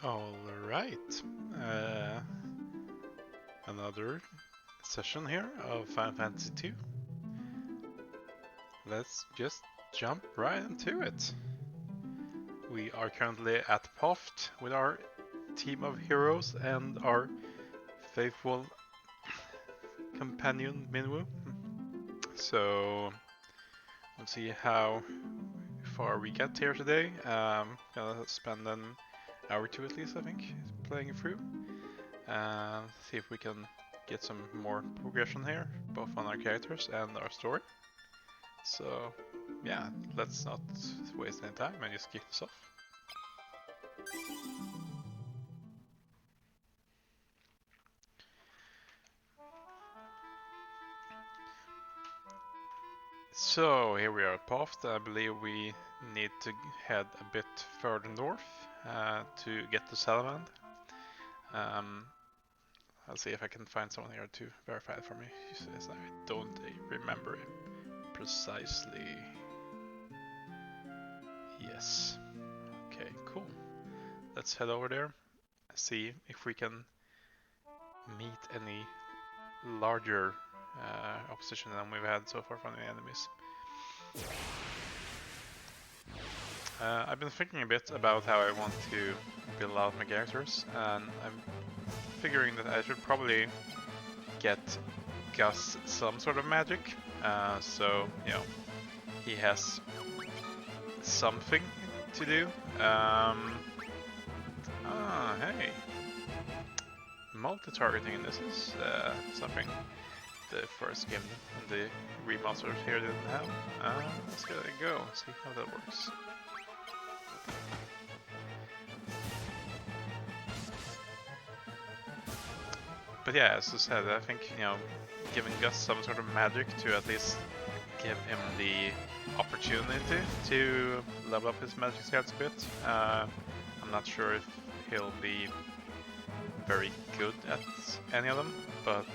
Alright, another session here of Final Fantasy II. Let's just jump right into it. We are currently at Poft with our team of heroes and our faithful companion Minwu. So we'll see how far we get here today. Gonna spend an hour or two at least, I think, playing through. See if we can get some more progression here, both on our characters and our story. So yeah, let's not waste any time and just kick this off. So here we are at Poft. I believe we need to head a bit further north to get to Salamand. I'll see if I can find someone here to verify it for me. He says I don't remember him precisely. Yes. Okay, cool. Let's head over there, see if we can meet any larger opposition than we've had so far from the enemies. I've been thinking a bit about how I want to build out my characters, and I'm figuring that I should probably get Gus some sort of magic, so you know he has something to do. Hey, multi-targeting in this is something the first game and the remasters here didn't have. Let's give it a go, see how that works. But yeah, as I said, I think, you know, giving Gus some sort of magic to at least give him the opportunity to level up his magic stats a bit. I'm not sure if he'll be very good at any of them, but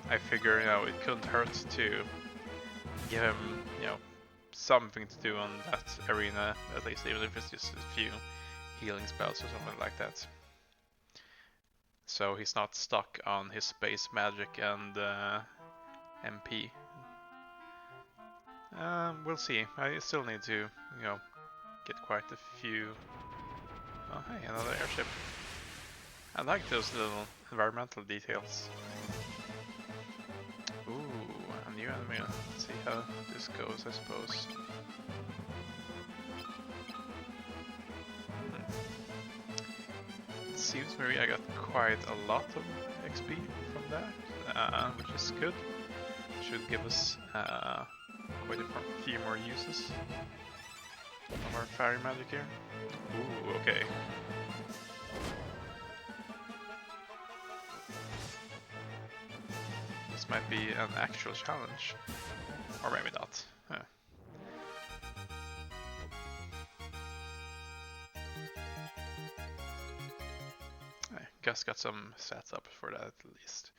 I figure, you know, it couldn't hurt to give him, you know, something to do on that arena, at least, even if it's just a few healing spells or something like that. So he's not stuck on his base magic and MP. We'll see. I still need to, you know, get quite a few. Oh, hey, another airship. I like those little environmental details. Ooh, a new enemy. Let's see how this goes, I suppose. It seems maybe I got quite a lot of XP from that, which is good. Should give us quite a few more uses of our fairy magic here. Ooh, okay. This might be an actual challenge, or maybe not. Gus got some sets up for that at least.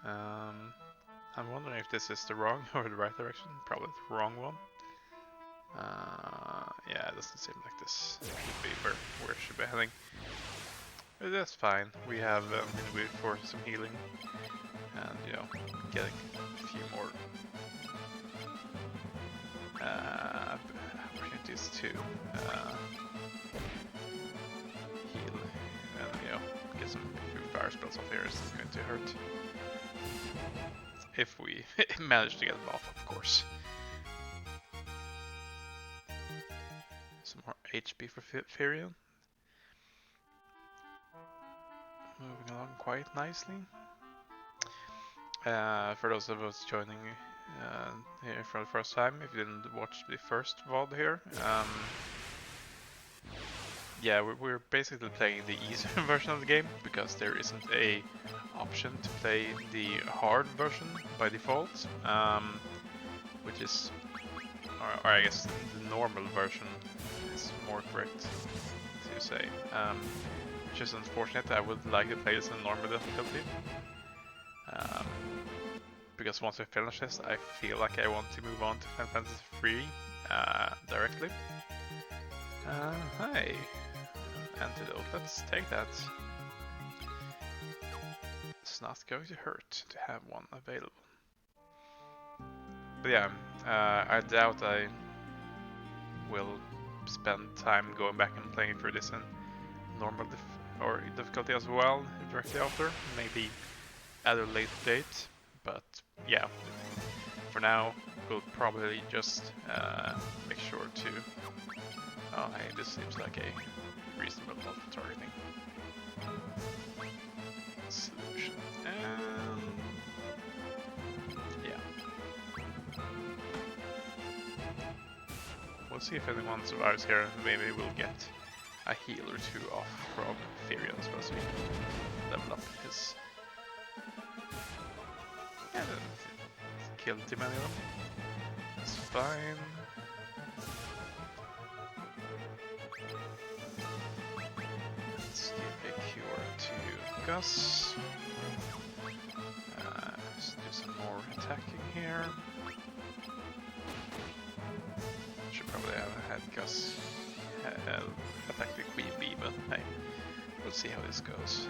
I'm wondering if this is the wrong or the right direction. Probably the wrong one. Yeah, it doesn't seem like this should be where it should be heading. But that's fine. We have Minwu for some healing, and you know, getting a few more opportunities to heal, and you know, get some few fire spells off here is going to hurt. If we manage to get them off, of course. Some more HP for Firion. Moving along quite nicely. For those of us joining here for the first time, if you didn't watch the first VOD here, yeah, we're basically playing the easier version of the game because there isn't a option to play the hard version by default, which is, or I guess the normal version is more correct to say. Which is unfortunate. I would like to play this in normal difficulty. Because once I finish this, I feel like I want to move on to Final Fantasy III directly. Hi. antidote. Let's take that. It's not going to hurt to have one available. But yeah, I doubt I will spend time going back and playing through this in normal difficulty as well directly after. Maybe at a later date. But yeah, for now we'll probably just make sure to. Oh, hey, this seems like a reasonable multi-targeting solution. Yeah. We'll see if anyone survives here. Maybe we'll get a heal or two off from Firion as well, so we can level up his. Yeah, killed too many of them. That's fine. Let's give a cure to Gus. Let's do some more attacking here. Should probably have had Gus attack the Queen Bee, but hey, we'll see how this goes.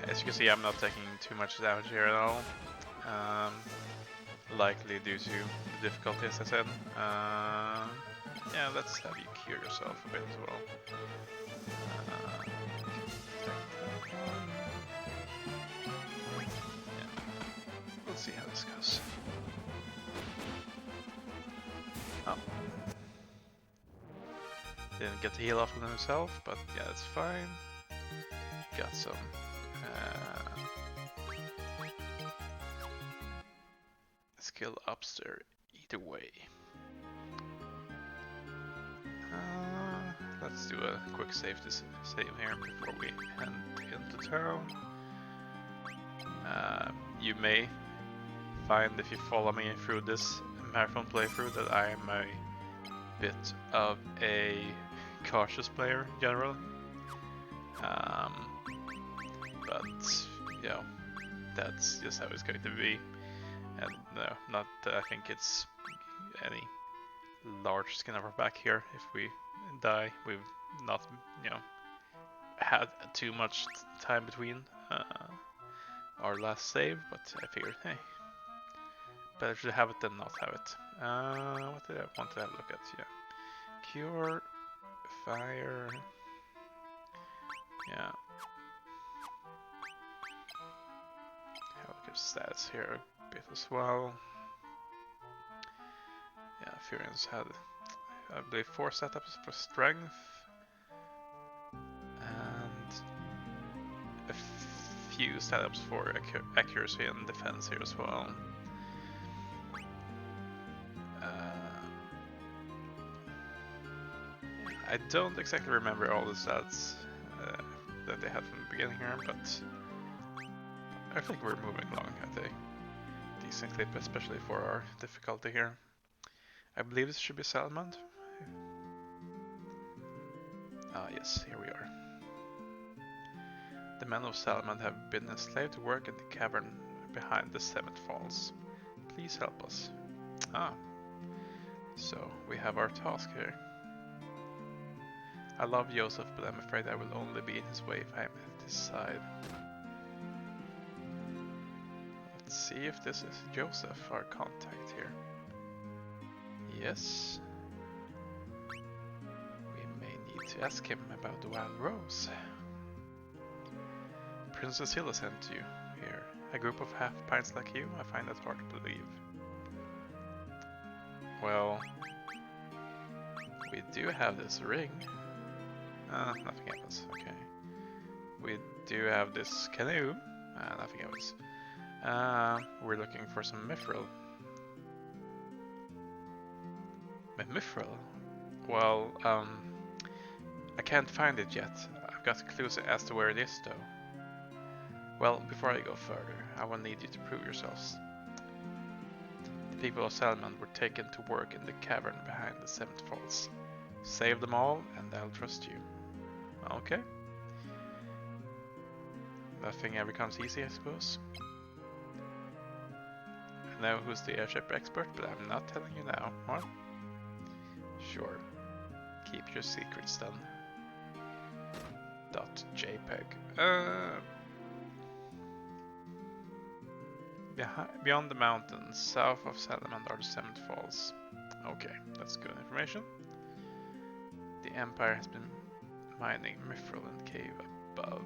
As you can see, I'm not taking too much damage here at all. Likely due to the difficulty, as I said. Yeah, let's have you cure yourself a bit as well. Yeah. We'll see how this goes. Oh. Didn't get the heal off of himself, but yeah, that's fine. Got some. Skill ups there either way. Let's do a quick save here before we head into town. You may find, if you follow me through this marathon playthrough, that I am a bit of a cautious player in general. But you know, that's just how it's going to be. And no, not that I think it's any large skin off our back here. If we die, we've not, had too much time between our last save. But I figured, hey, better to have it than not have it. What did I want to have a look at? Yeah, cure, fire. Yeah. Have a look at stats here. Bit as well. Yeah, Furion's had, I believe, 4 setups for strength and a few setups for accuracy and defense here as well. I don't exactly remember all the stats that they had from the beginning here, but I think we're moving along at a decent clip, especially for our difficulty here. I believe this should be Salmond. Ah yes, here we are. The men of Salmond have been enslaved to work in the cavern behind the 7th Falls. Please help us. Ah, so we have our task here. I love Joseph, but I'm afraid I will only be in his way if I'm at his side. Let's see if this is Joseph, our contact here. Yes. We may need to ask him about the Wild Rose. Princess Hilda sent you here. A group of half-pints like you? I find that hard to believe. Well, we do have this ring. Nothing happens, okay. We do have this canoe. Nothing happens. We're looking for some mithril. Mithril? Well, I can't find it yet. I've got clues as to where it is though. Well, before I go further, I will need you to prove yourselves. The people of Salmond were taken to work in the cavern behind the 7th Falls. Save them all and I'll trust you. Okay. Nothing ever comes easy, I suppose. know who's the airship expert, but I'm not telling you now. What? Sure. Keep your secrets then. .jpg. Beyond the mountains, south of Salamander are the Cement Falls. Okay, that's good information. The Empire has been mining Mithril and cave above.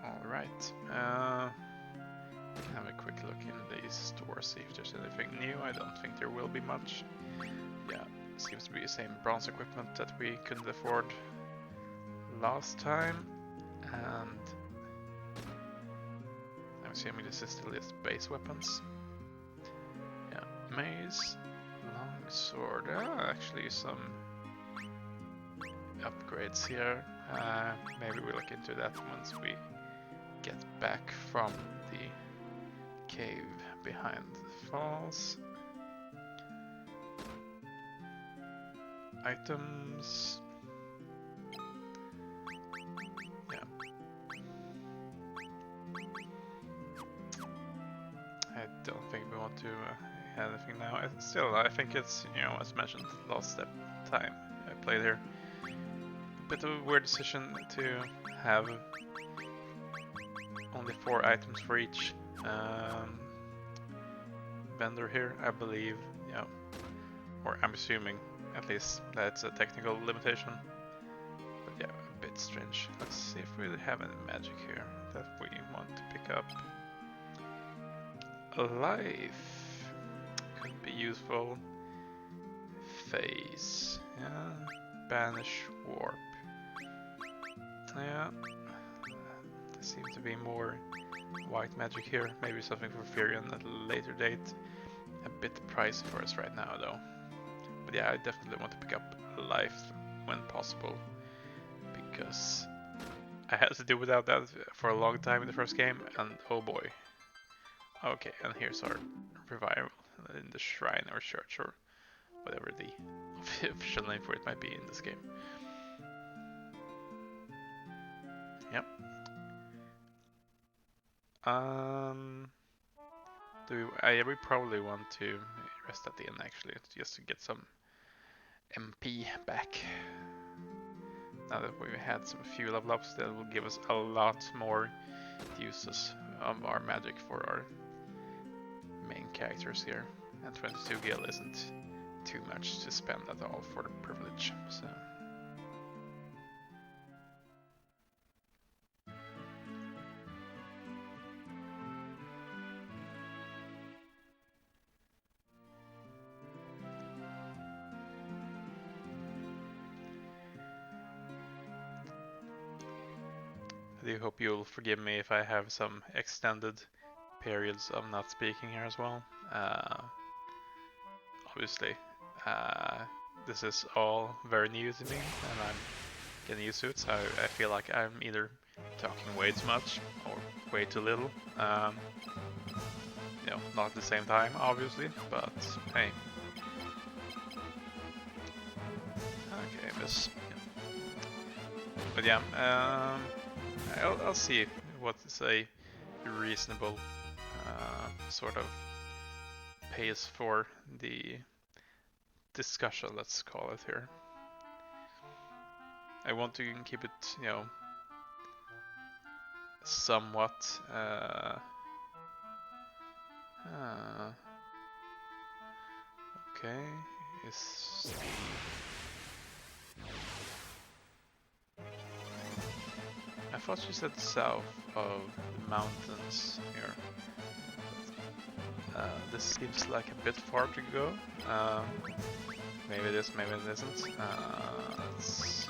Alright. Can have a quick look in these stores, see if there's anything new. I don't think there will be much. Yeah, seems to be the same bronze equipment that we couldn't afford last time. And I'm assuming this is still just base weapons. Yeah, mace, longsword. Actually some upgrades here. Maybe we'll look into that once we get back from the cave behind the falls. Items. Yeah. I don't think we want to have anything now. Still, I think it's, you know, as mentioned last time I played here, a bit of a weird decision to have only 4 items for each vendor here, I believe, you know, or I'm assuming at least that's a technical limitation. But yeah, a bit strange. Let's see if we have any magic here that we want to pick up. A life could be useful. Phase, yeah. Banish warp. Yeah. There seems to be more white magic here. Maybe something for Furion at a later date. A bit pricey for us right now though. But yeah, I definitely want to pick up life when possible, because I had to do without that for a long time in the first game, and oh boy. Okay, and here's our revival in the shrine or church or whatever the official name for it might be in this game. Yep. We probably want to rest at the inn actually, just to get some MP back. Now that we've had some few level ups, that will give us a lot more uses of our magic for our main characters here. And 22 gil isn't too much to spend at all for the privilege, so. I do hope you'll forgive me if I have some extended periods of not speaking here as well. Obviously, this is all very new to me, and I'm getting used to it, so I feel like I'm either talking way too much or way too little. You know, not at the same time, obviously, but hey. Okay, this. Yeah. But yeah, I'll see what is a reasonable sort of pace for the discussion, let's call it here. I want to keep it, you know, somewhat okay, is I thought you said south of the mountains here. This seems like a bit far to go. Maybe it is, maybe it isn't. Let's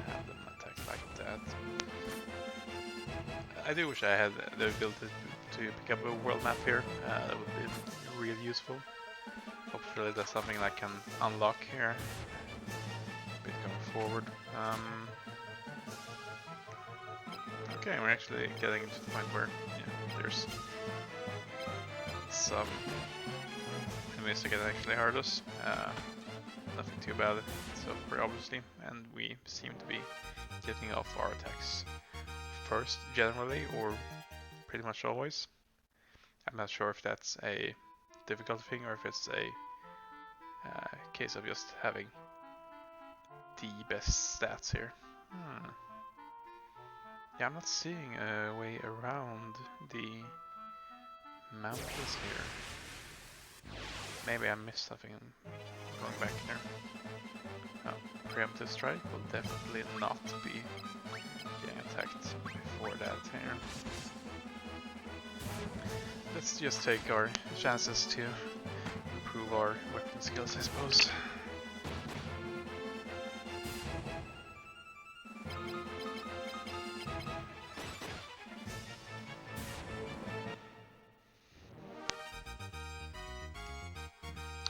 have them attack like that. I do wish I had the ability to pick up a world map here. That would be really useful. Hopefully that's something I can unlock here a bit going forward. Okay, we're actually getting to the point where there's some enemies that can actually hurt us. Nothing too bad so far, obviously, and we seem to be getting off our attacks first generally, or pretty much always. I'm not sure if that's a difficult thing or if it's a case of just having the best stats here. Yeah, I'm not seeing a way around the mountains here. Maybe I missed something going back here. Oh, preemptive strike will definitely not be getting attacked before that here. Let's just take our chances to improve our weapon skills, I suppose.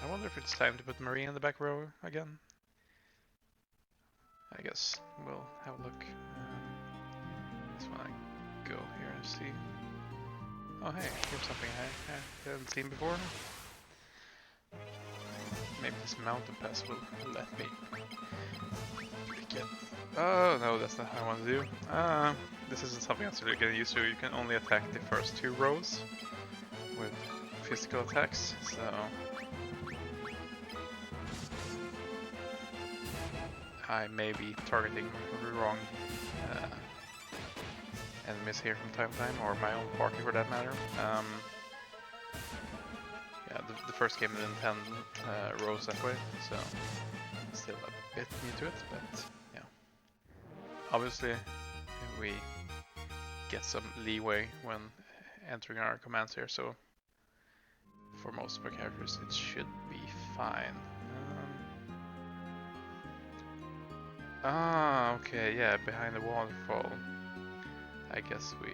I wonder if it's time to put Marie in the back row again. I guess we'll have a look. Just wanna go here and see. Oh hey, here's something I haven't seen before. Maybe this mountain pass will let me get... Oh no, that's not how I want to do. This isn't something else to get used to. You can only attack the first 2 rows with physical attacks, so... I may be targeting wrong enemies here from time to time, or my own party for that matter. Yeah, the first game didn't hand rows that way, so still a bit new to it, but yeah. Obviously, we get some leeway when entering our commands here, so for most of our characters it should be fine. Okay, yeah, behind the waterfall. I guess we...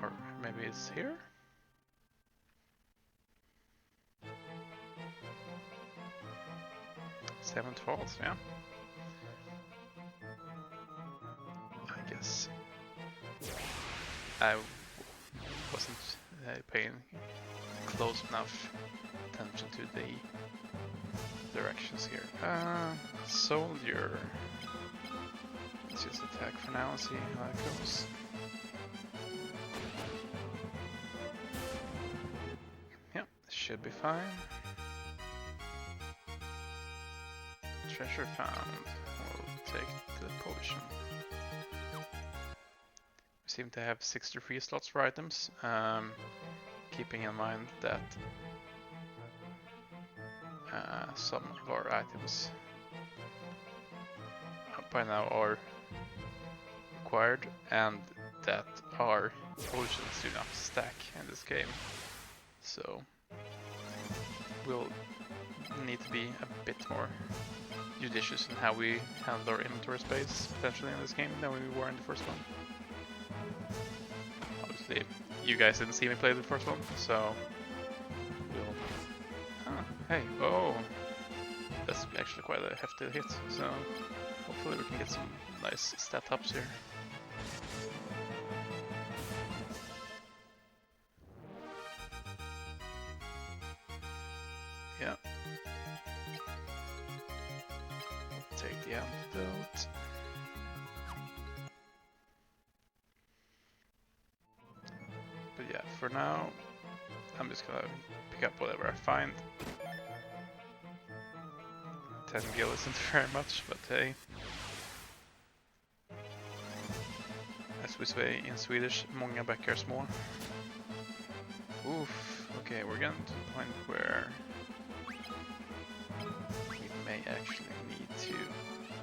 Or maybe it's here? Seventh Falls, yeah. I guess I wasn't paying close enough attention to the directions here. Soldier. Let's just attack for now and see how it goes. Yep, should be fine. Treasure found. We'll take the potion. We seem to have 63 slots for items. Keeping in mind that some of our items by now are required, and that our potions do not stack in this game. So we'll need to be a bit more judicious in how we handle our inventory space potentially in this game than we were in the first one. Obviously, you guys didn't see me play the first one, so we'll... Hey, oh! That's actually quite a hefty hit, so hopefully we can get some nice stat ups here. Yeah. Take the antidote. But yeah, for now, I'm just gonna pick up whatever I find. 10 gil isn't very much, but hey. As we say in Swedish, många bäckar små. Oof, okay, we're getting to the point where we may actually need to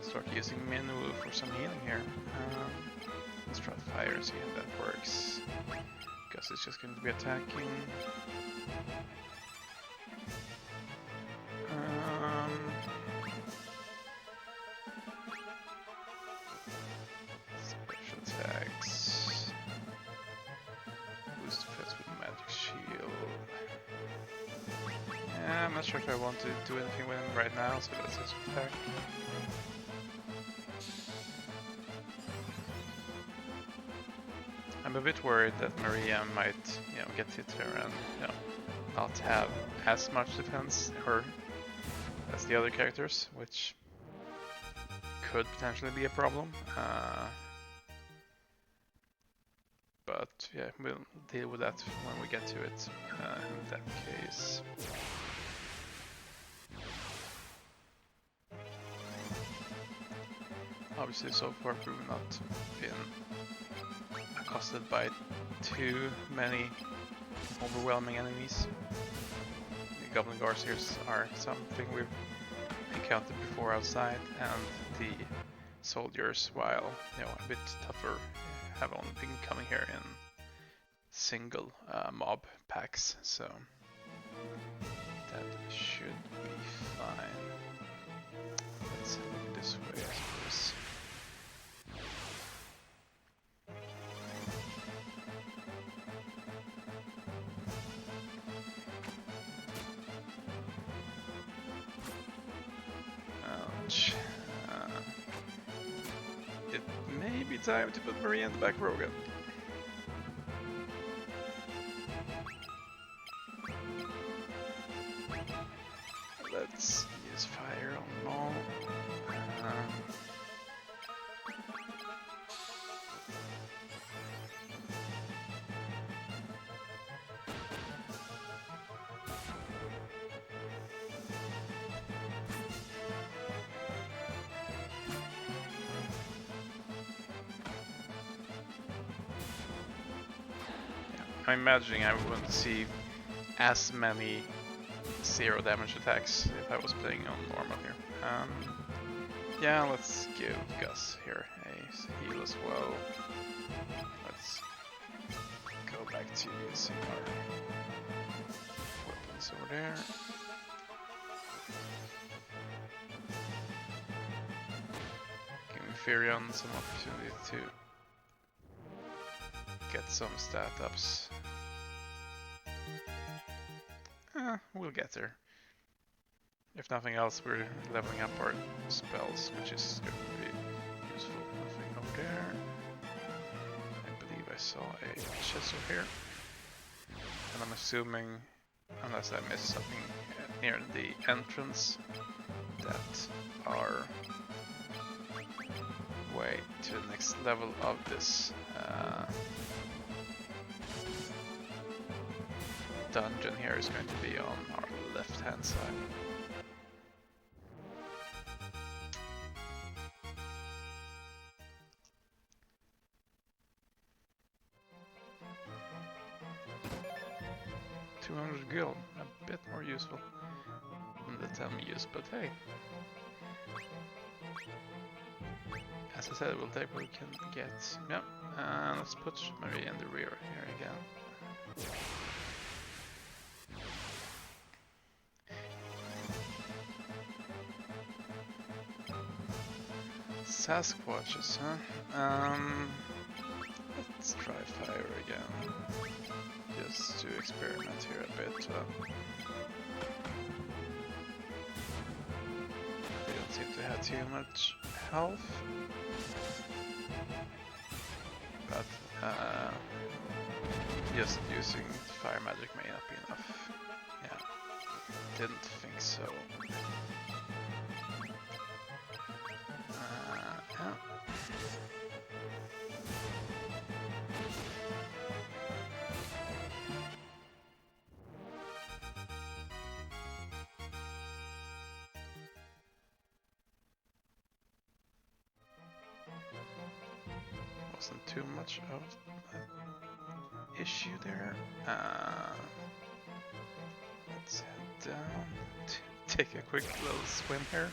start using Minu for some healing here. Let's try fire and see how that works. Guess it's just going to be attacking. Special attacks. Boost defense with magic shield. Yeah, I'm not sure if I want to do anything with him right now, so let's just attack. I'm a bit worried that Maria might, get hit her and, not have as much defense as the other characters, which could potentially be a problem. But yeah, we'll deal with that when we get to it. In that case. Obviously, so far we've not been accosted by too many overwhelming enemies. The Goblin Garciers are something we've encountered before outside, and the soldiers, while a bit tougher, have only been coming here in single mob packs, so that should be fine. Let's look this way, I suppose. Ouch. It may be time to put Maria in the back row again. Let's use fire on Maul. I'm imagining I wouldn't see as many 0 damage attacks if I was playing on normal here. Yeah, let's give Gus here a heal as well. Let's go back to using our weapons over there. Giving Furion some opportunity to get some stat ups. We'll get there. If nothing else, we're leveling up our spells, which is going to be useful. Nothing over there. I believe I saw a chest over here. And I'm assuming, unless I missed something near the entrance, that our way to the next level of this dungeon here is going to be on our left hand side. $200 gil, a bit more useful than the 10 we use, but hey. As I said, we'll take what we can get. Yep, let's put Marie in the rear here again. Sasquatches, huh? Let's try fire again. Just to experiment here a bit. They don't seem to have too much health. But just using fire magic may not be enough. Yeah, didn't think so. Yeah. Wasn't too much of an issue there. Let's head down, take a quick little swim here.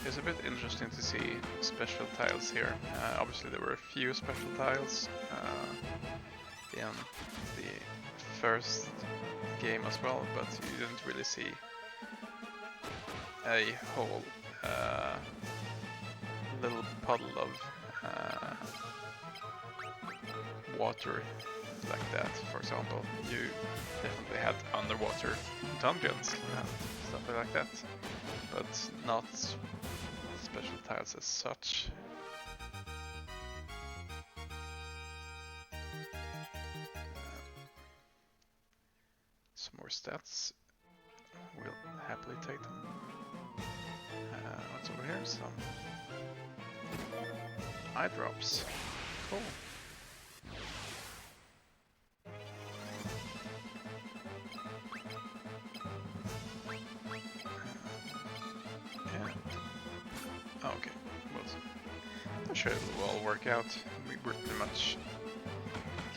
It's a bit interesting to see special tiles here. Obviously there were a few special tiles in the first game as well, but you didn't really see a whole little puddle of water like that. For example, you definitely had underwater dungeons and stuff like that, but not special tiles as such. Some more stats. We'll happily take them. What's over here? Some eye drops. Cool. Okay, well, I'm sure it will all work out. We're pretty much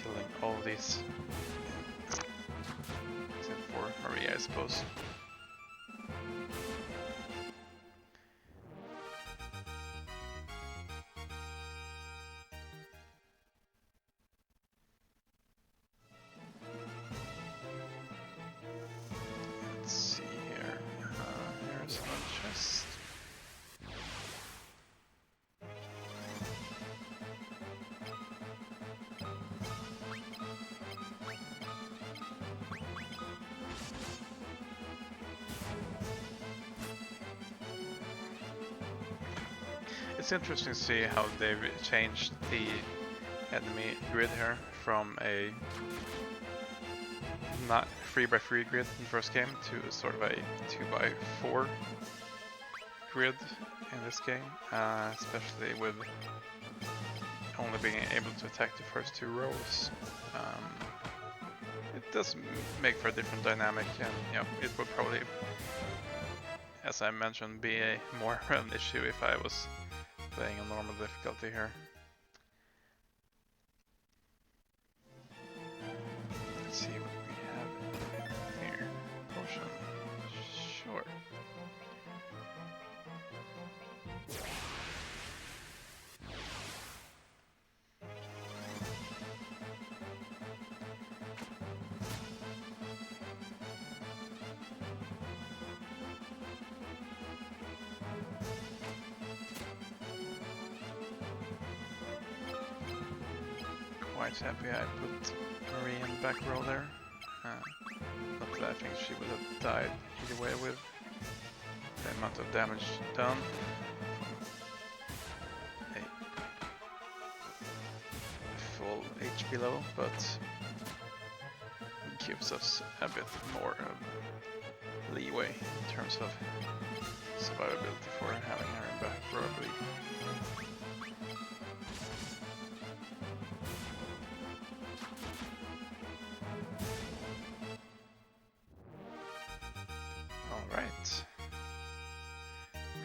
killing all of these, except for Maria, I suppose. Let's see here. Here's one chest. It's interesting to see how they've changed the enemy grid here from a not 3x3 grid in the first game to sort of a 2x4 grid in this game, especially with only being able to attack the first two rows. It does make for a different dynamic, and you know, it would probably, as I mentioned, be a more of an issue if I was playing on normal difficulty here. Let's see what we have here. Potion. Sure. Quite happy I put Marie in the back row there. Not that I think she would have died either way with the amount of damage done from a full HP low, but it gives us a bit more leeway in terms of survivability for having her in back row, I believe. Alright.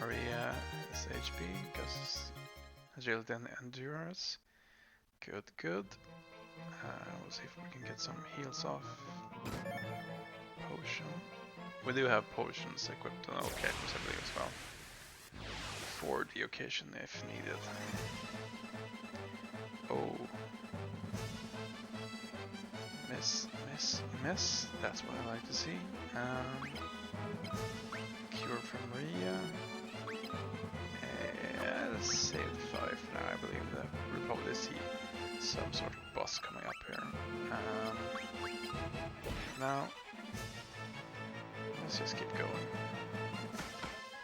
Maria is HP, Gus agility and endurance. Good, good. We'll see if we can get some heals off. Potion. We do have potions equipped on all characters, I believe, as well. For the occasion, if needed. Oh. Miss, miss, miss. That's what I like to see. Cure for Maria. Save 5 for now. I believe that we'll probably see some sort of boss coming up here. Now, let's just keep going.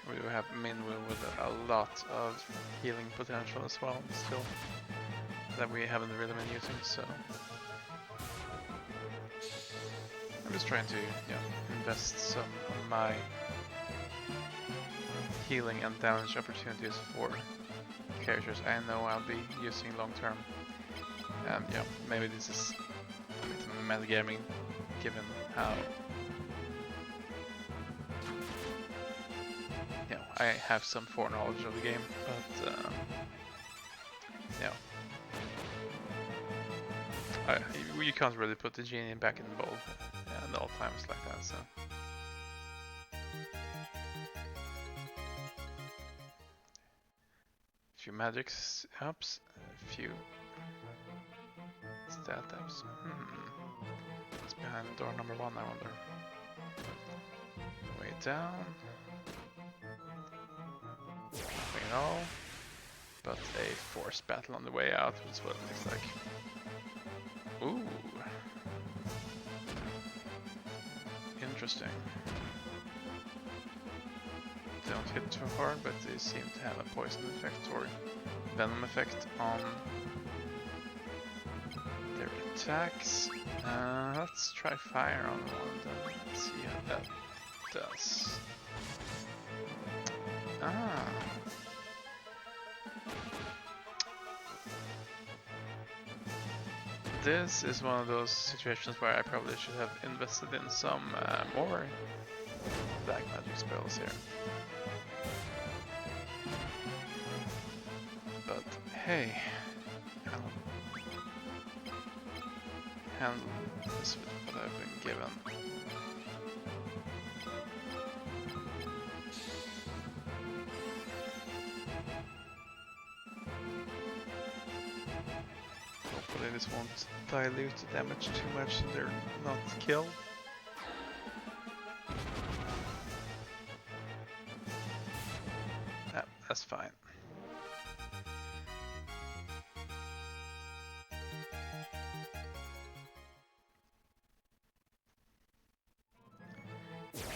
We do have Minwoo with a lot of healing potential as well, still, that we haven't really been using, so I'm just trying to, invest some of my healing and damage opportunities for characters I know I'll be using long term. And maybe this is a bit of metagaming given how I have some foreknowledge of the game, but you can't really put the genie back in the bowl at all times like that, so. A few magic ups, a few stat ups. What's behind door number 1, I wonder? Way down. Nothing at all. But a forced battle on the way out is what it looks like. Ooh. Interesting. Don't hit too hard, but they seem to have a poison effect or venom effect on their attacks. Let's try fire on one of them. Let's see how that does. Ah. This is one of those situations where I probably should have invested in some more black magic spells here. But hey, I'll handle this with what I've been given. Hopefully this won't dilute the damage too much so they're not killed. That's fine.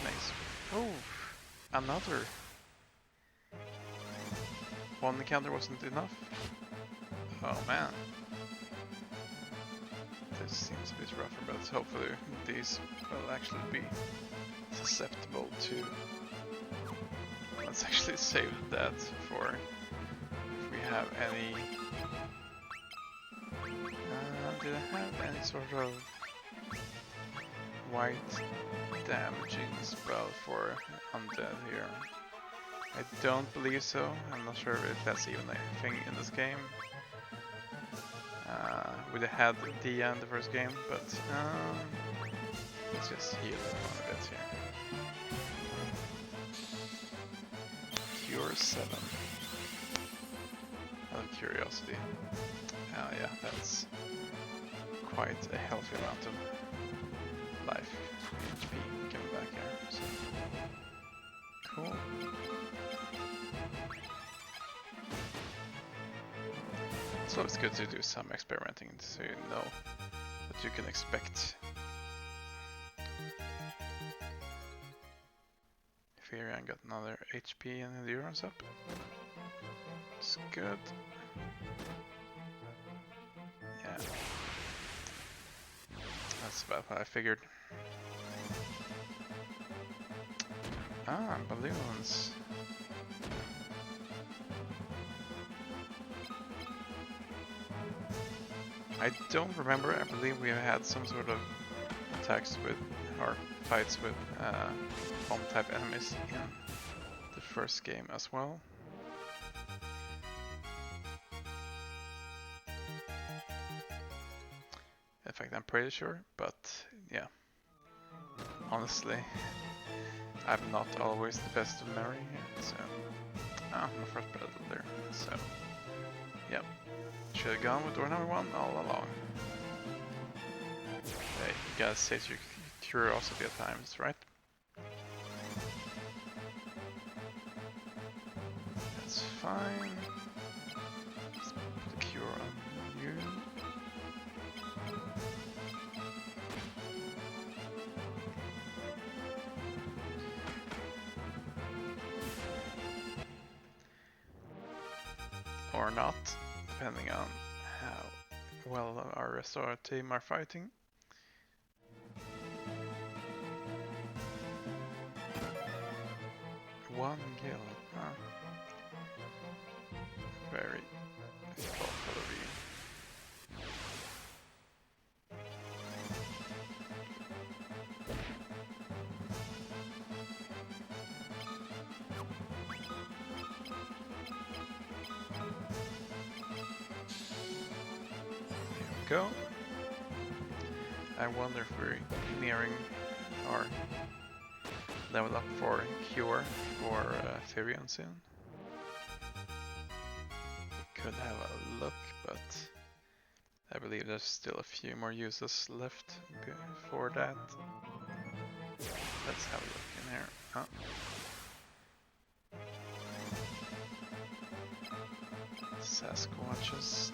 Nice. Oh, another. One encounter wasn't enough. Oh man. This seems a bit rougher, but hopefully these will actually be susceptible to... Let's actually save that for if we have any... did I have any sort of white damaging spell for undead here? I don't believe so. I'm not sure if that's even a thing in this game. We had Dia in the first game, but let's just heal it a bit here. Cure 7. Out of curiosity. Oh yeah, that's quite a healthy amount of life HP coming back here. So. Cool. So it's good to do some experimenting so you know what you can expect. Firion got another HP and endurance up. It's good. Yeah. That's about what I figured. Ah, balloons. I don't remember, I believe we had some sort of attacks with, or fights with bomb type enemies in the first game as well. In fact, I'm pretty sure, but yeah. Honestly, I'm not always the best of memory here, so... Ah, my first battle there, so... Yep. Should have gone with door number 1 all along. Hey, you gotta save your curiosity at times, right? That's fine. Let's put the cure on you. Or not, depending on how well our restore team are fighting. One kill, huh? Very thoughtful of you. Go. I wonder if we're nearing our level up for cure for Firion soon. Could have a look, but I believe there's still a few more uses left before that. Let's have a look in here. Oh. Sasquatches.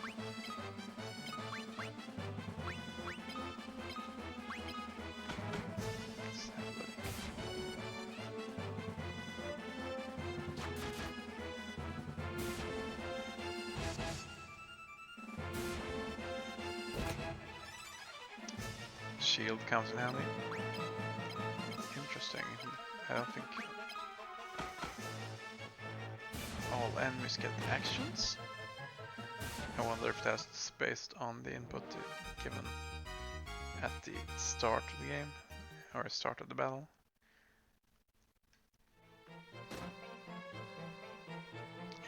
shield comes in handy. Interesting. I don't think all enemies get actions. I wonder if that's based on the input given at the start of the game, or start of the battle.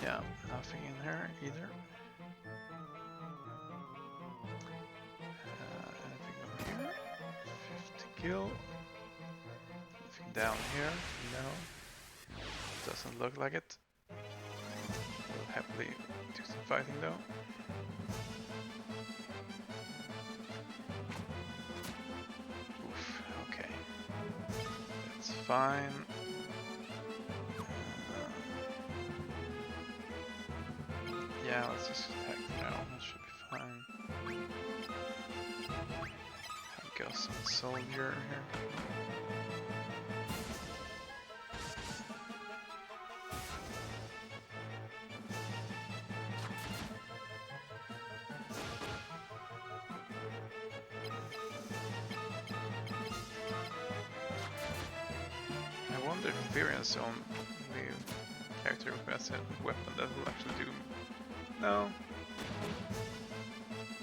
Yeah, nothing in here either. Anything over here? 50 kill. Anything down here? No. Doesn't look like it. We'll happily do some fighting though. Oof, okay. That's fine. Yeah, let's just attack now. That should be fine. Have Gus and Soldier here. I wonder if Furious on the character who has a weapon that will actually do. No.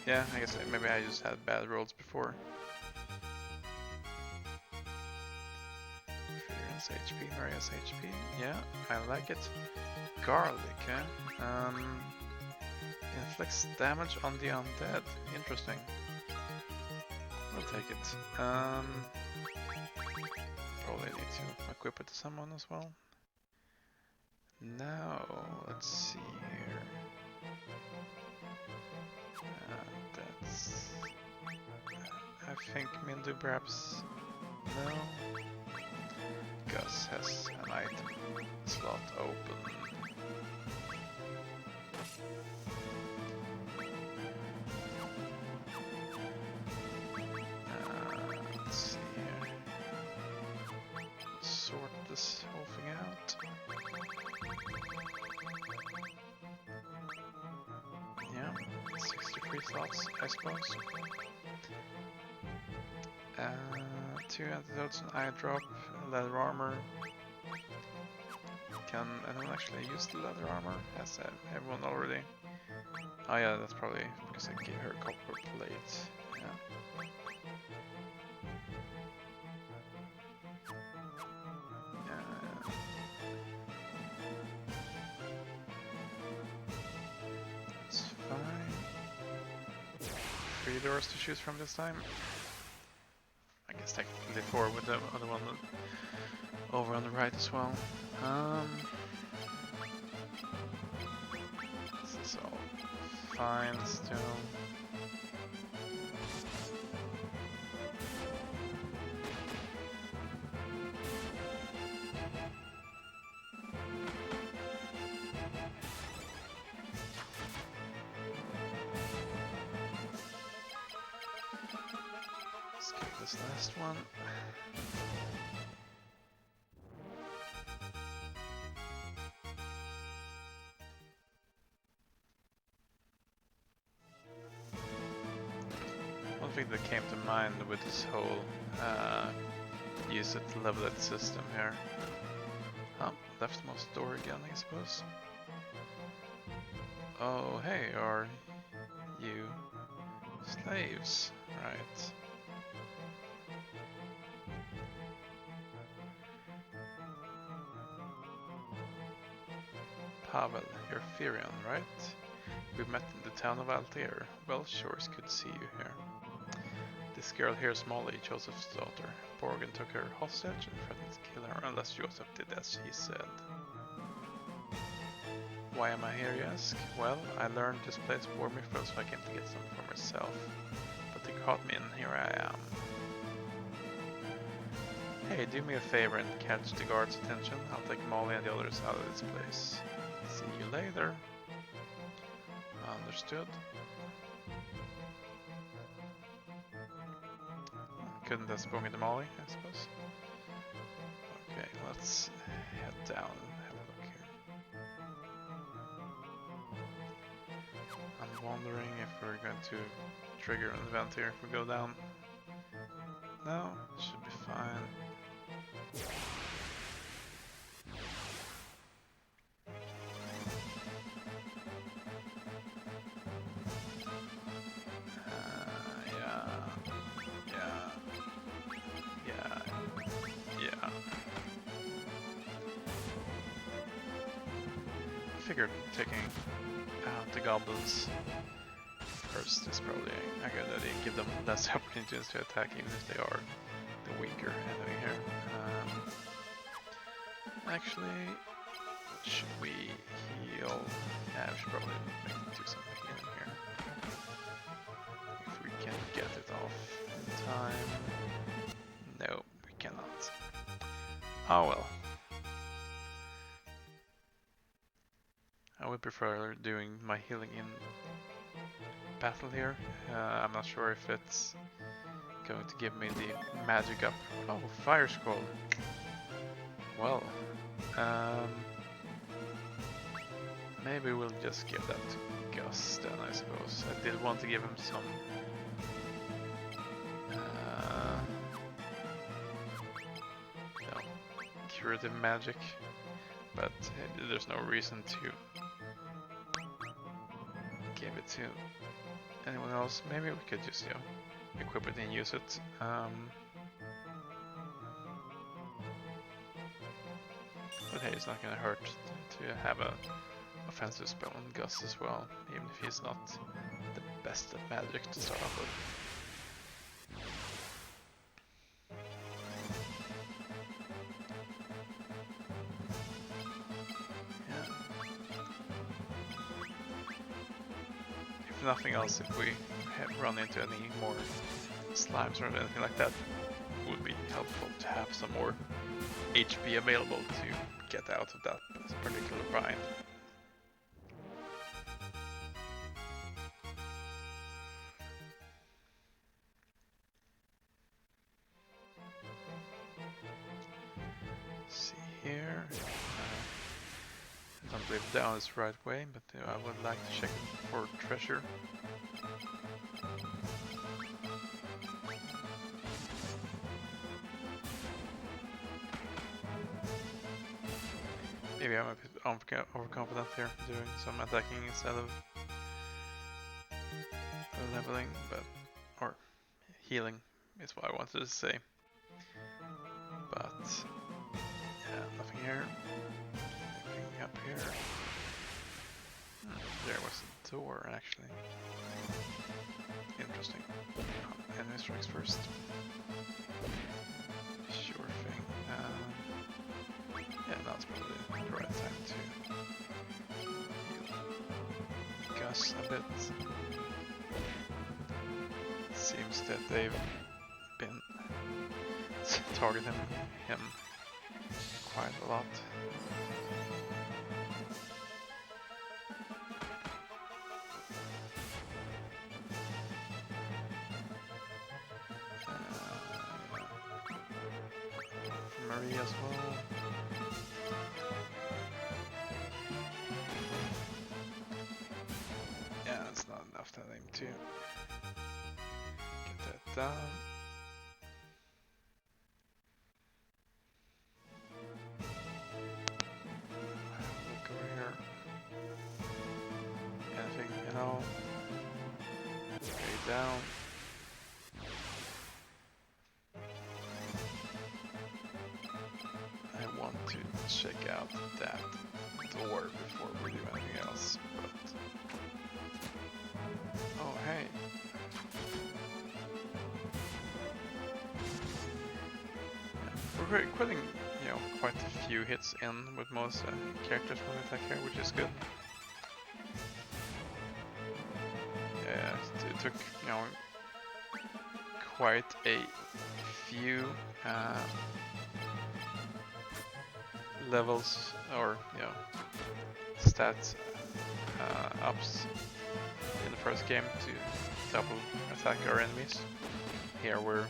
Yeah, I guess maybe I just had bad rolls before. Furious HP, Maria's HP. Yeah, I like it. Garlic, eh? Inflicts damage on the undead. Interesting. I'll take it. Probably need to equip it to someone as well. Now, let's see here. That's... I think Mindu perhaps... No. Gus has an item slot open. Let's see here. Sort this whole thing out. Yeah, 63 slots, I suppose. 2 antidotes, an eye drop, leather armor. Can anyone actually use the leather armor? Has everyone already? Oh yeah, that's probably because I gave her a copper plate. Yeah. It's fine. 3 doors to choose from this time. I guess technically 4 with the other one over on the right as well. This is all fine still. Let's get this last one. One thing that came to mind with this whole use it to level it system here. Leftmost door again, I suppose. Oh, hey, are you slaves? Right. Pavel, you're Firion, right? We met in the town of Altair. Well, sure, it's good to see you here. This girl here is Molly, Joseph's daughter. Borgen took her hostage and threatened to kill her unless Joseph did as he said. Why am I here, you ask? Well, I learned this place bore me first, so I came to get some for myself. But they caught me and here I am. Hey, do me a favor and catch the guard's attention. I'll take Molly and the others out of this place. See you later. Understood. Couldn't have spoken to Molly, I suppose. Okay, let's head down and have a look here. I'm wondering if we're going to trigger an event here if we go down. No, should be fine. Yeah. I figured taking out the goblins first is probably a good idea. Give them less opportunities to attack, even if they are the weaker enemy here. Actually, should we heal? Yeah, we should probably do some healing here. If we can get it off in time. No, we cannot. Oh well. I would prefer doing my healing in battle here. I'm not sure if it's going to give me the magic up. Oh, fire scroll. Well, maybe we'll just give that to Gus then, I suppose. I did want to give him some curative magic, but there's no reason to give it to anyone else. Maybe we could just, equip it and use it. But hey, it's not gonna hurt to have a offensive spell on Gus as well, even if he's not the best at magic to start off with. If nothing else, if we run into any more slimes or anything like that, it would be helpful to have some more HP available to get out of that particular bind. See here. I don't believe down is the right way, but I would like to check for treasure. Maybe I'm a bit overconfident here, doing some attacking instead of leveling, or healing is what I wanted to say. But yeah, nothing here. Anything up here? There was a door actually. Interesting. Enemy strikes first. Sure thing. Yeah, that's probably the right time to heal Gus a bit. Seems that they've been targeting him quite a lot. Marie as well. Yeah, it's not enough to aim to get that down. Look over here. Anything at all? Way down. I want to check out that door before we do anything else, but... Oh, hey! Yeah, we're putting, quite a few hits in with most characters when we attack here, which is good. Yeah, it took, quite a few levels or stats ups in the first game to double attack our enemies. Here we're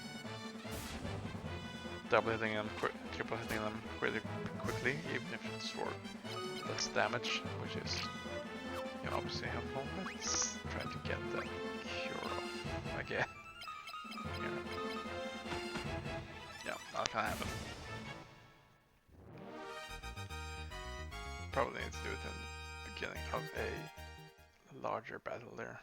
double hitting them, triple hitting them really quickly, even if it's for less damage, which is obviously helpful. Let's try to get that cure off again. Yeah, that can happen. Probably need to do it in the beginning of a larger battle there.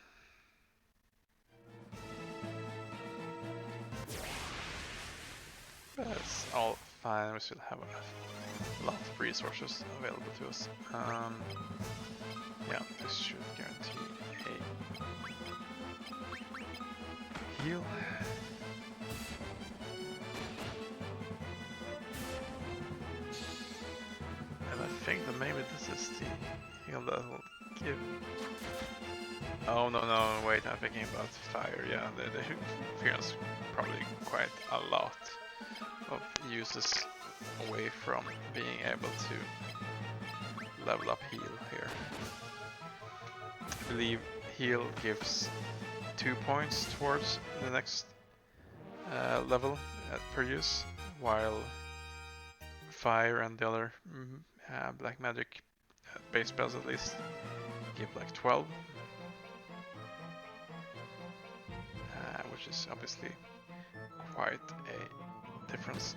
But it's all fine, we still have a lot of resources available to us. Yeah, this should guarantee a heal. And I think that maybe this is the heal that will give... Oh no, wait, I'm thinking about fire. Yeah, the interference probably quite a lot of uses away from being able to level up heal here. I believe heal gives 2 points towards the next level per use, while fire and the other black magic base spells at least give like 12, which is obviously quite a difference.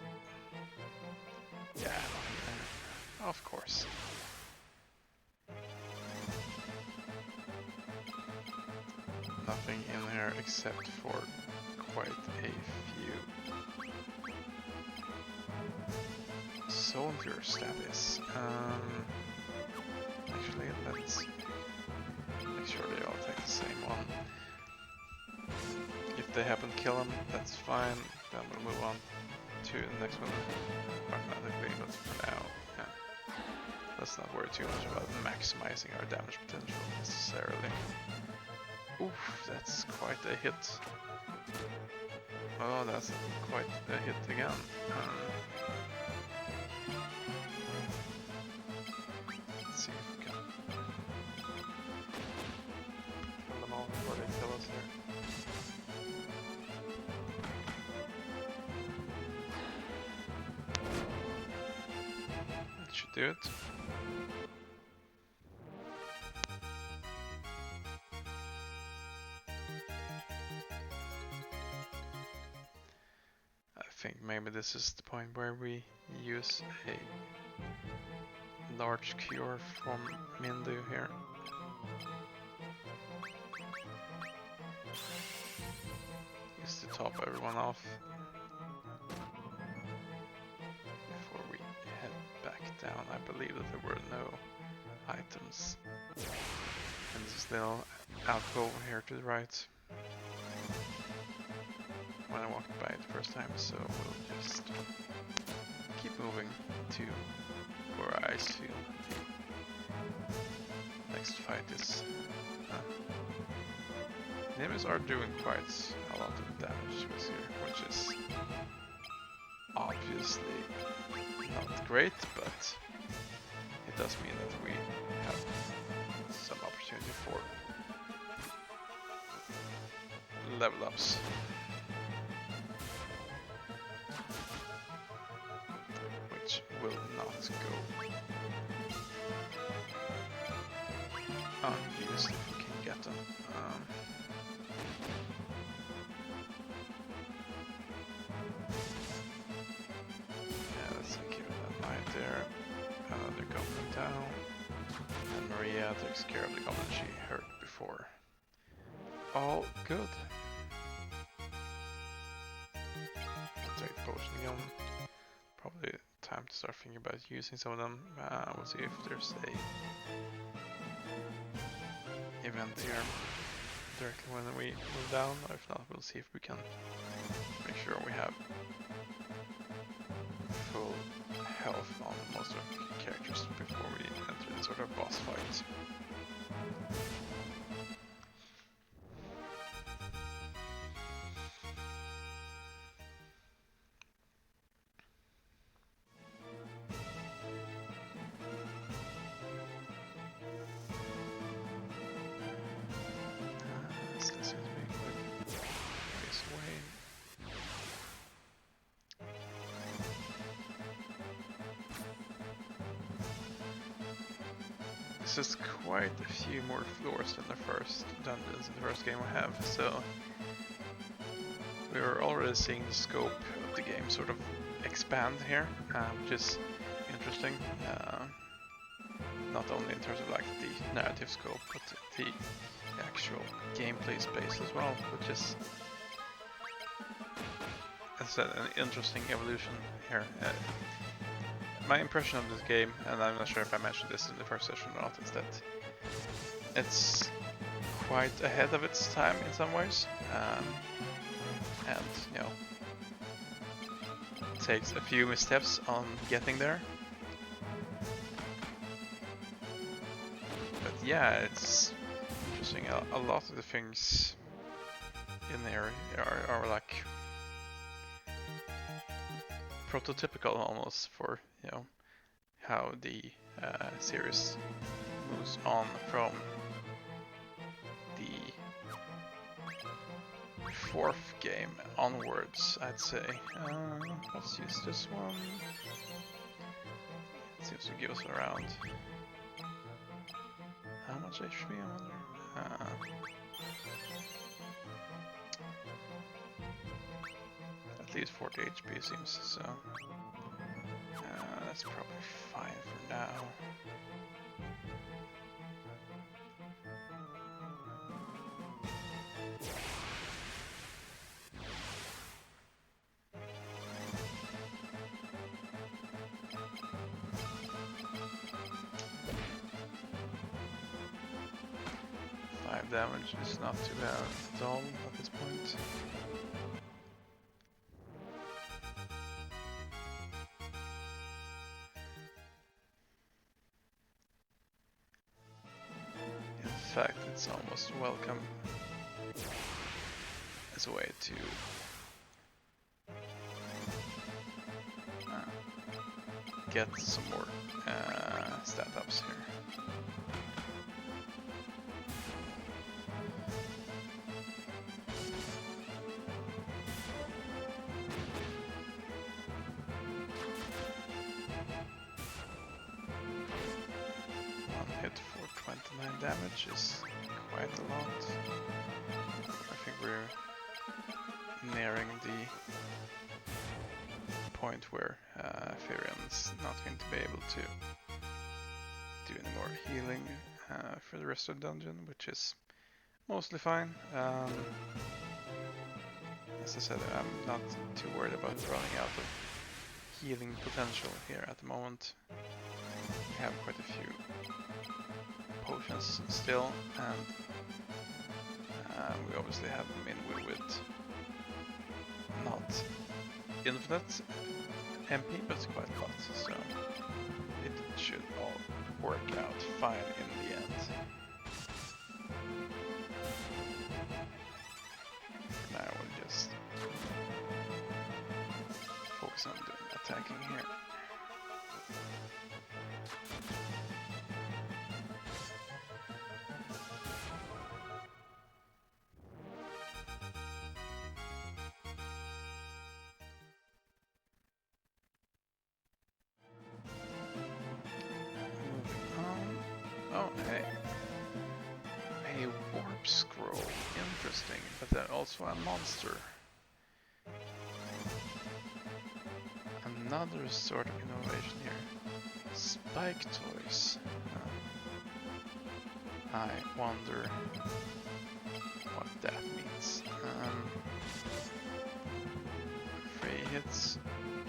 Yeah, of course. Nothing in here except for quite a few soldier status. Actually, let's make sure they all take the same one. If they happen to kill him, that's fine. Then we'll move on to the next one automatically. But for now, yeah, let's not worry too much about maximizing our damage potential necessarily. Oof, that's quite a hit. Oh, that's quite a hit again. Let's see if we can kill them all before they kill us here. That should do it. I think maybe this is the point where we use a large cure from Mindu here. Just to top everyone off before we head back down. I believe that there were no items in this little alcove here to the right when I walked by it the first time, so we'll just keep moving to where I assume the next fight is. Enemies are doing quite a lot of damage to us here, which is obviously not great, but it does mean that we have some opportunity for level ups. Which will not go unused if we can get them. Yeah, let's give that knight there. Another goblin down. And Maria takes care of the goblin she hurt before. All good. I'll take the potion again. Probably time to start thinking about using some of them. We'll see if there's a event here directly when we move down, or if not, we'll see if we can make sure we have full health on most of our characters before we enter the sort of boss fight. This is quite a few more floors than the first dungeons in the first game we have, so we're already seeing the scope of the game sort of expand here, which is interesting. Not only in terms of like the narrative scope, but the actual gameplay space as well, which is, as I said, an interesting evolution here. My impression of this game, and I'm not sure if I mentioned this in the first session or not, is that it's quite ahead of its time in some ways, and you know, takes a few missteps on getting there. But yeah, it's interesting. A lot of the things in there are like prototypical almost for, you know, how the series moves on from the fourth game onwards, I'd say. Let's use this one. It seems to give us around... How much HP, I wonder? At least 40 HP seems, so... that's probably fine for now. Damage is not too bad at all at this point. In fact, it's almost welcome as a way to get some more stat ups here. Damage is quite a lot. I think we're nearing the point where Firian's not going to be able to do any more healing for the rest of the dungeon, which is mostly fine. As I said, I'm not too worried about running out of healing potential here at the moment. We have quite a few potions still, and we obviously have them in with not infinite MP, but quite a lot, so it should all work out fine in the end. For now we'll just focus on attacking here. But they're also a monster. Another sort of innovation here. Spike toys. I wonder what that means. 3 hits,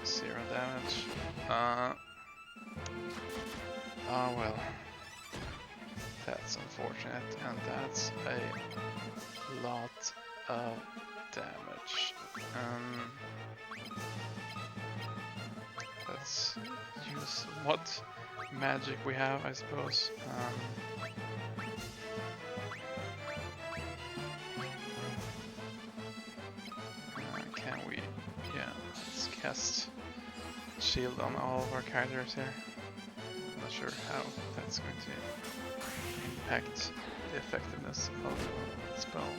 0 damage. Oh well. That's unfortunate, and that's a lot of damage. Let's use what magic we have, I suppose. Can we? Yeah, let's cast shield on all of our characters here. I'm not sure how that's going to impact the effectiveness of the spell.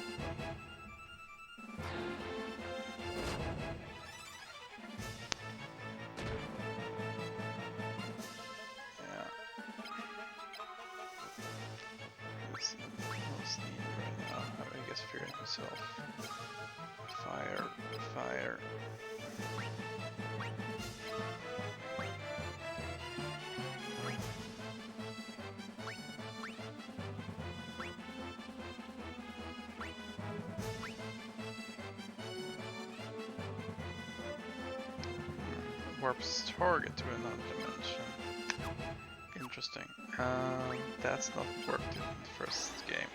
Yeah. Who's most needed right now? I guess Firian himself. Fire warps target to another dimension. Interesting. That's not worked in the first game.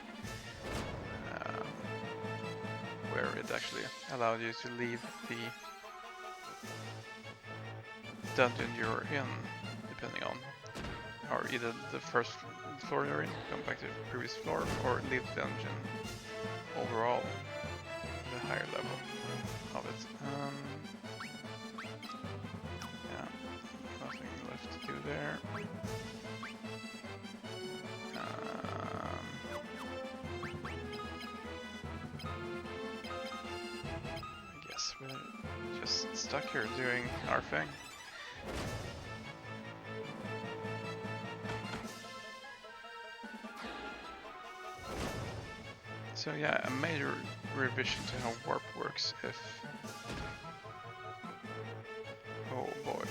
Where it actually allowed you to leave the dungeon you're in, depending on, or either the first floor you're in, come back to the previous floor, or leave the dungeon overall at a higher level of it. Yeah, nothing left to do there. I guess we're just stuck here doing our thing. So yeah, a major revision to how warp works if... Oh boy.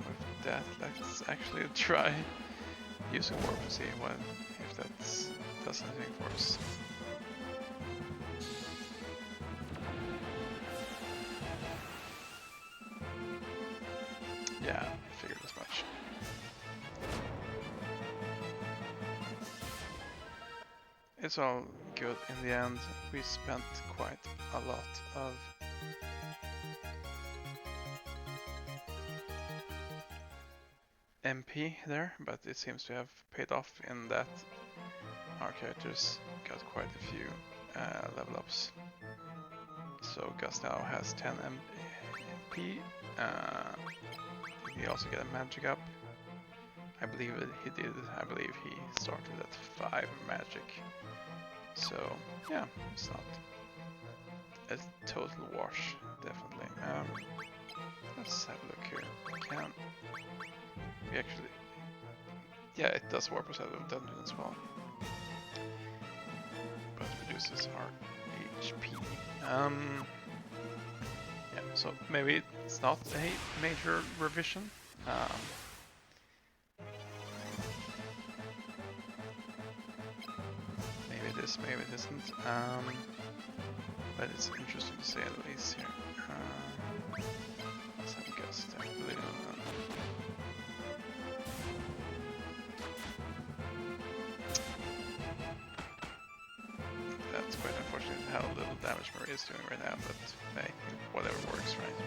With that, let's actually try using warp and see what if that does anything for us. Yeah, I figured as much. It's all good in the end. We spent quite a lot of MP there, but it seems to have paid off in that our characters got quite a few level ups. So Gus now has 10 MP. He also got a magic up. I believe he did. I believe he started at 5 magic. So yeah, it's not a total wash, definitely. Let's have a look here. Can we actually? Yeah, it does warp us out of dungeon as well, but reduces our HP. Yeah, so maybe it's not a major revision. Maybe it is, maybe it isn't. But it's interesting to say at least here. Let's have a guess. I believe that's quite unfortunate how little damage Maria is doing right now, but hey, whatever works, right?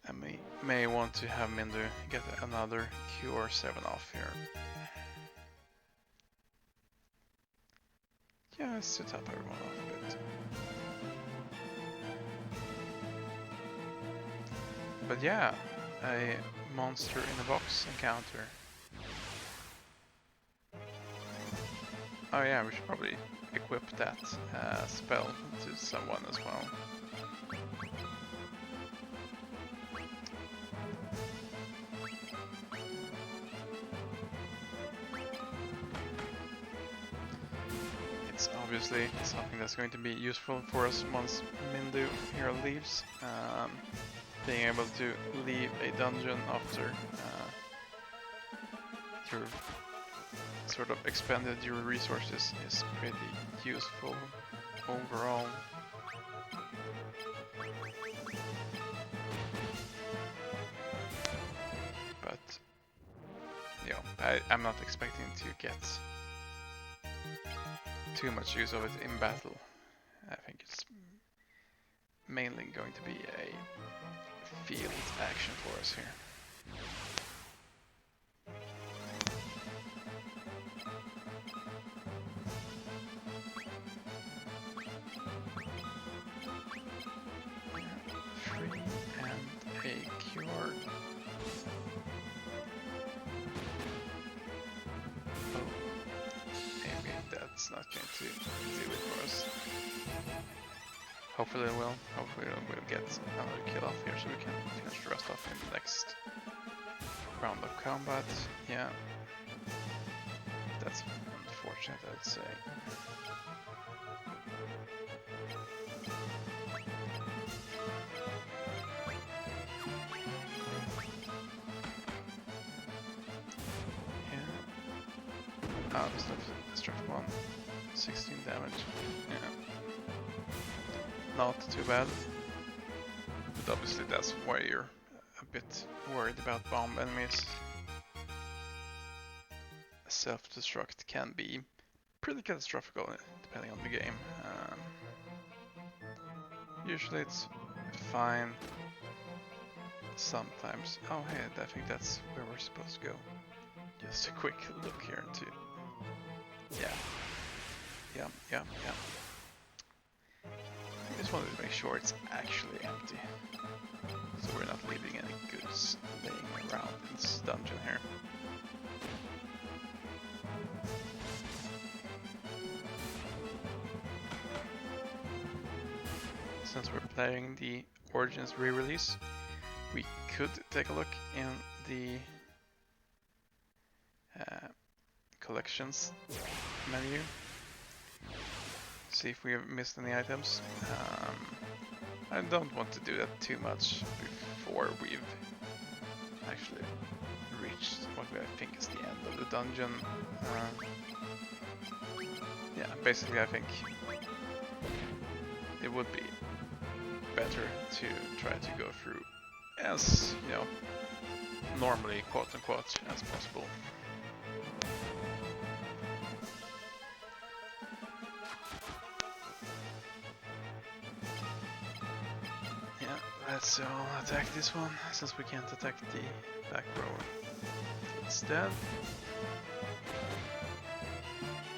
I may want to have Mindu get another QR7 off here. Yeah, let's to top everyone off a bit. But yeah, a monster in a box encounter. Oh yeah, we should probably equip that spell to someone as well. It's obviously something that's going to be useful for us once Mindu here leaves. Being able to leave a dungeon after you've sort of expended your resources is pretty useful overall. But you know, I'm not expecting to get too much use of it in battle. I think it's mainly going to be a field action for us here. Free and a cure. Oh, maybe that's not going to do it for us. Hopefully it will. Hopefully we'll get another kill off here so we can finish the rest off in the next round of combat. Yeah. That's unfortunate, I'd say. Yeah. Oh, self-destruct one. 16 damage. Yeah. Not too bad. But obviously that's why you're a bit worried about bomb enemies. Self-destruct can be pretty catastrophic depending on the game. Usually it's fine. Sometimes. Oh hey, I think that's where we're supposed to go. Just a quick look here into. Yeah. Yeah. I just wanted to make sure it's actually empty. So we're not leaving any goods laying around in this dungeon here. Since we're playing the Origins re-release, we could take a look in the collections menu, see if we have missed any items. I don't want to do that too much before we've actually reached what I think is the end of the dungeon. Yeah, basically I think it would be better to try to go through as, you know, normally, quote unquote, as possible. Yeah, let's all attack this one, since we can't attack the back row instead.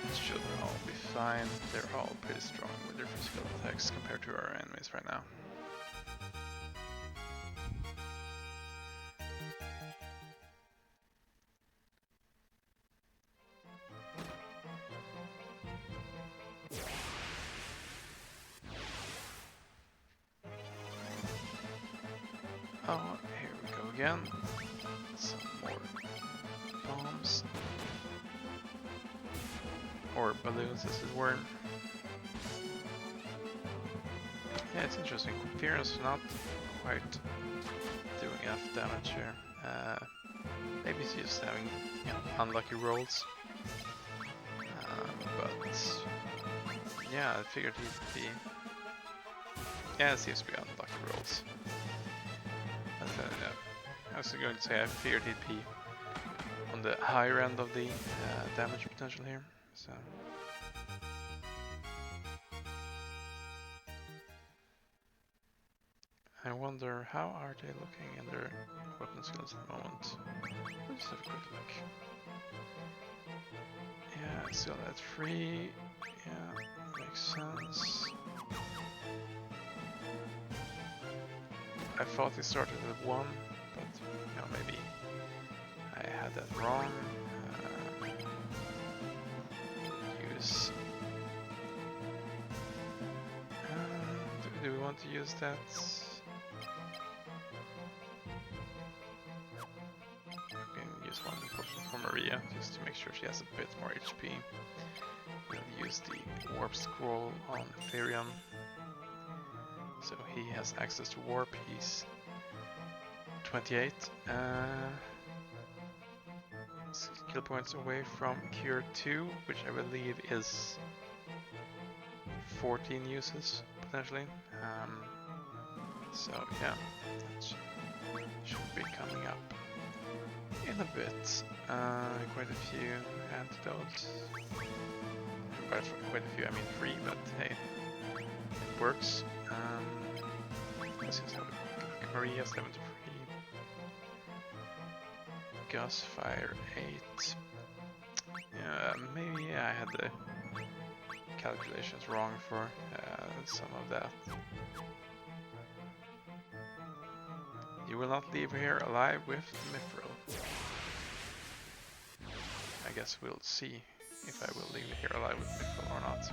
It should all be fine. They're all pretty strong with their physical attacks compared to our enemies right now. Oh, here we go again. Some more bombs. Or balloons, as it were. Yeah, it's interesting. Fear's not quite doing enough damage here. Maybe it's just having, you know, unlucky rolls. But yeah, I figured he'd be. Yeah, it seems to be unlucky rolls. I was going to say I feared he'd be on the higher end of the damage potential here. So. I wonder how are they looking in their weapon skills at the moment. Let's have a quick look. Yeah, still at 3. Yeah, makes sense. I thought he started at 1, but you know, maybe I had that wrong. Use. Do we want to use that? I can use one potion for Maria just to make sure she has a bit more HP. We'll use the warp scroll on Ethereum. So he has access to warp, he's 28 skill points away from cure 2, which I believe is 14 uses potentially. So yeah, that should be coming up in a bit. Quite a few antidotes. By quite a few I mean 3, but hey, it works. Let's just have a look. Maria 73. Gus Fire 8. Yeah, maybe I had the calculations wrong for some of that. You will not leave here alive with Mithril. I guess we'll see if I will leave here alive with Mithril or not.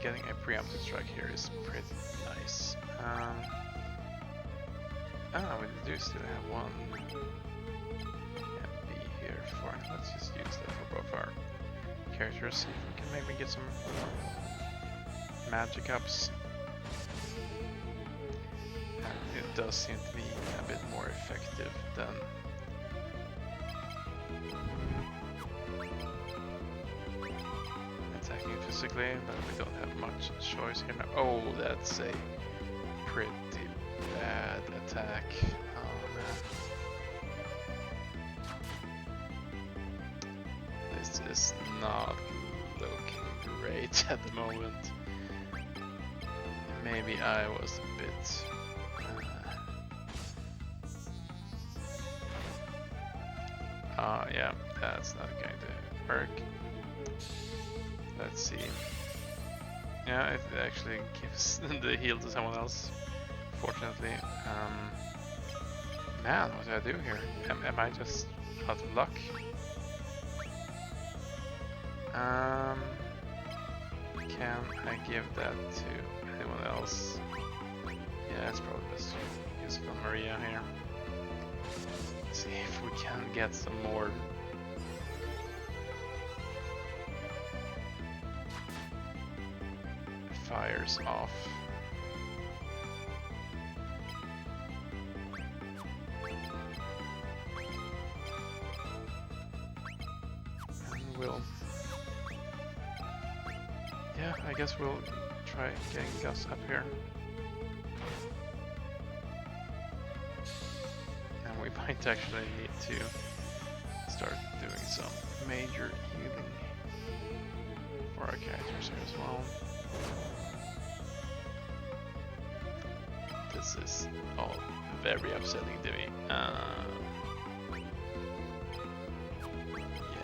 Getting a preemptive strike here is pretty nice. We do still have one MP here for. Let's just use that for both our characters. See if we can maybe get some magic ups. And it does seem to be a bit more effective than basically, but we don't have much choice here now. Oh, that's a pretty bad attack. Oh man. This is not looking great at the moment. Maybe I was a bit... yeah, that's not going to work. Let's see. Yeah, it actually gives the heal to someone else, fortunately. Man, what do I do here? Am I just out of luck? Can I give that to anyone else? Yeah, it's probably best to use for Maria here. Let's see if we can get some more. Fires off. And we'll... Yeah, I guess we'll try getting Gus up here. And we might actually need to start doing some major healing for our characters here as well. This is all very upsetting to me.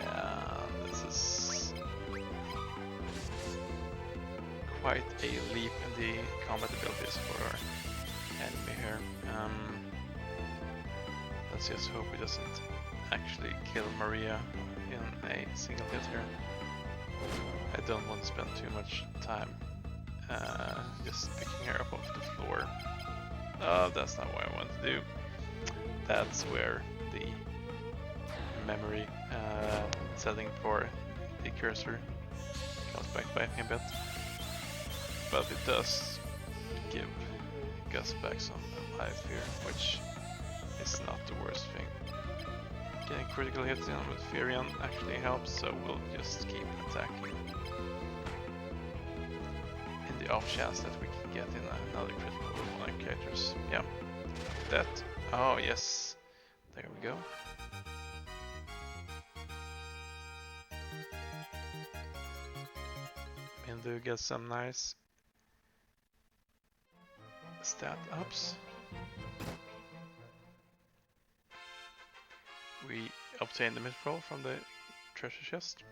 Yeah, this is quite a leap in the combat abilities for our enemy here. Let's just hope he doesn't actually kill Maria in a single hit here. I don't want to spend too much time just picking her up off the floor. Oh, that's not what I want to do. That's where the memory setting for the cursor comes back by a bit. But it does give Gus back some life here, which is not the worst thing. Getting critical hits in with Furion actually helps, so we'll just keep attacking. In the off chance that we can get in another critical with one of the characters. Yeah. That. Oh, yes. There we go. Mindu gets some nice stat ups. We obtain the mithril from the treasure chest.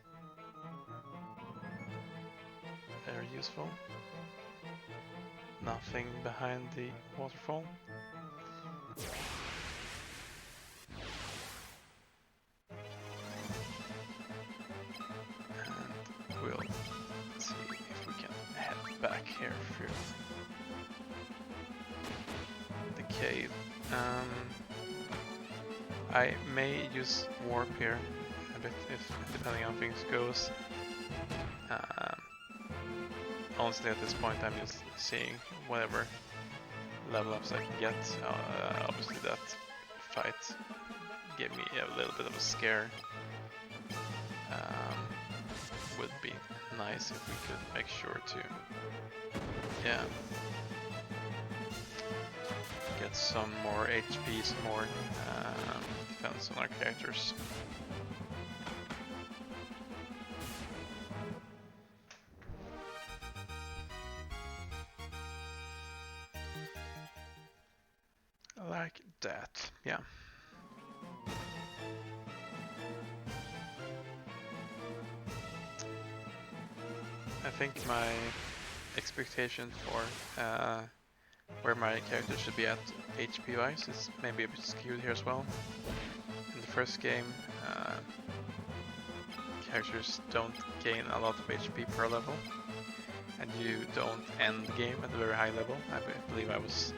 Very useful. Nothing behind the waterfall. And we'll see if we can head back here through the cave. I may use warp here a bit, if depending on how things goes. Honestly, at this point, I'm just seeing whatever level ups I can get. Obviously, that fight gave me a little bit of a scare. Would be nice if we could make sure to, yeah, get some more HP, some more defense on our characters. Like that, yeah. I think my expectation for where my character should be at HP wise is maybe a bit skewed here as well. In the first game, characters don't gain a lot of HP per level, and you don't end the game at a very high level. I believe I was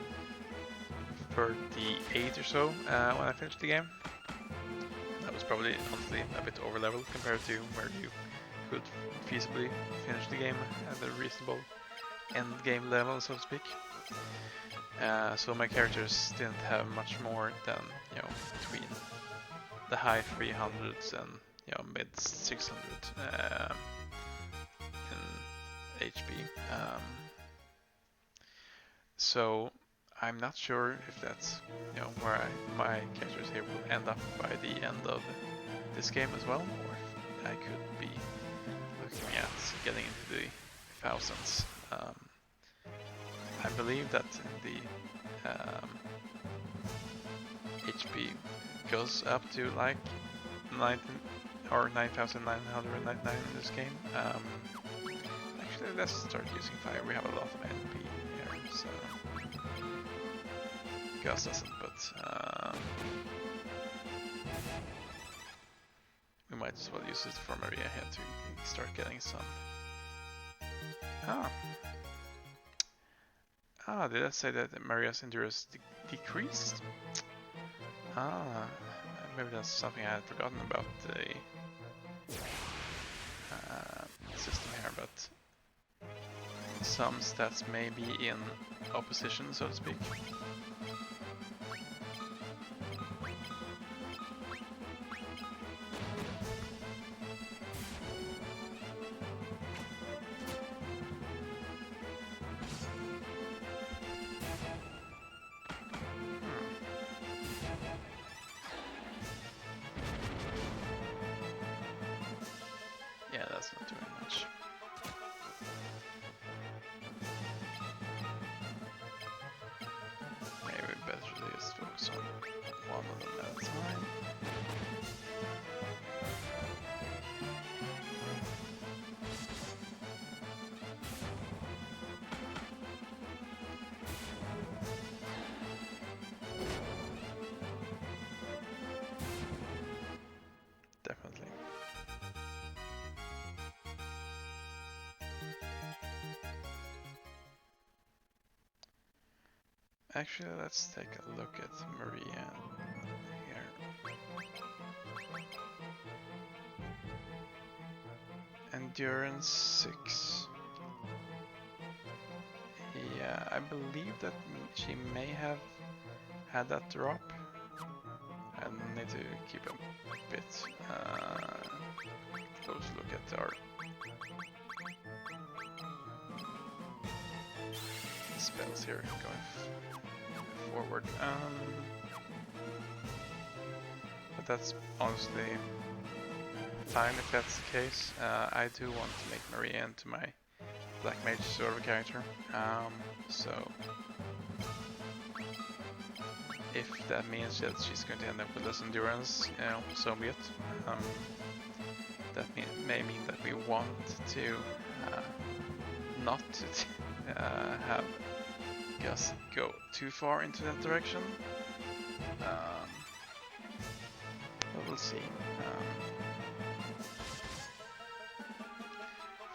38 or so when I finished the game. That was probably honestly a bit over leveled compared to where you could feasibly finish the game at a reasonable end game level, so to speak. So my characters didn't have much more than, you know, between the high 300s and, you know, mid 600 in HP. So I'm not sure if that's where my characters here will end up by the end of this game as well, or if I could be looking at getting into the thousands. I believe that the HP goes up to like 19 or 9,999 in this game. Actually, let's start using fire. We have a lot of NP here, so Gus doesn't, but we might as well use it for Maria here to start getting some. Did I say that Maria's endurance decreased? Maybe that's something I had forgotten about the system here, but some stats may be in opposition, so to speak. Yeah, that's not doing much. Maybe better just focus on one of them at a time. Definitely. Actually, let's take a look at Maria here. Endurance 6. Yeah, I believe that she may have had that drop. I need to keep a bit close look at our spells here going forward. But that's honestly fine if that's the case. I do want to make Maria into my Black Mage sort of character. So if that means that she's going to end up with less endurance, so be it. That may mean that we want to not have Gus go too far into that direction. But we'll see.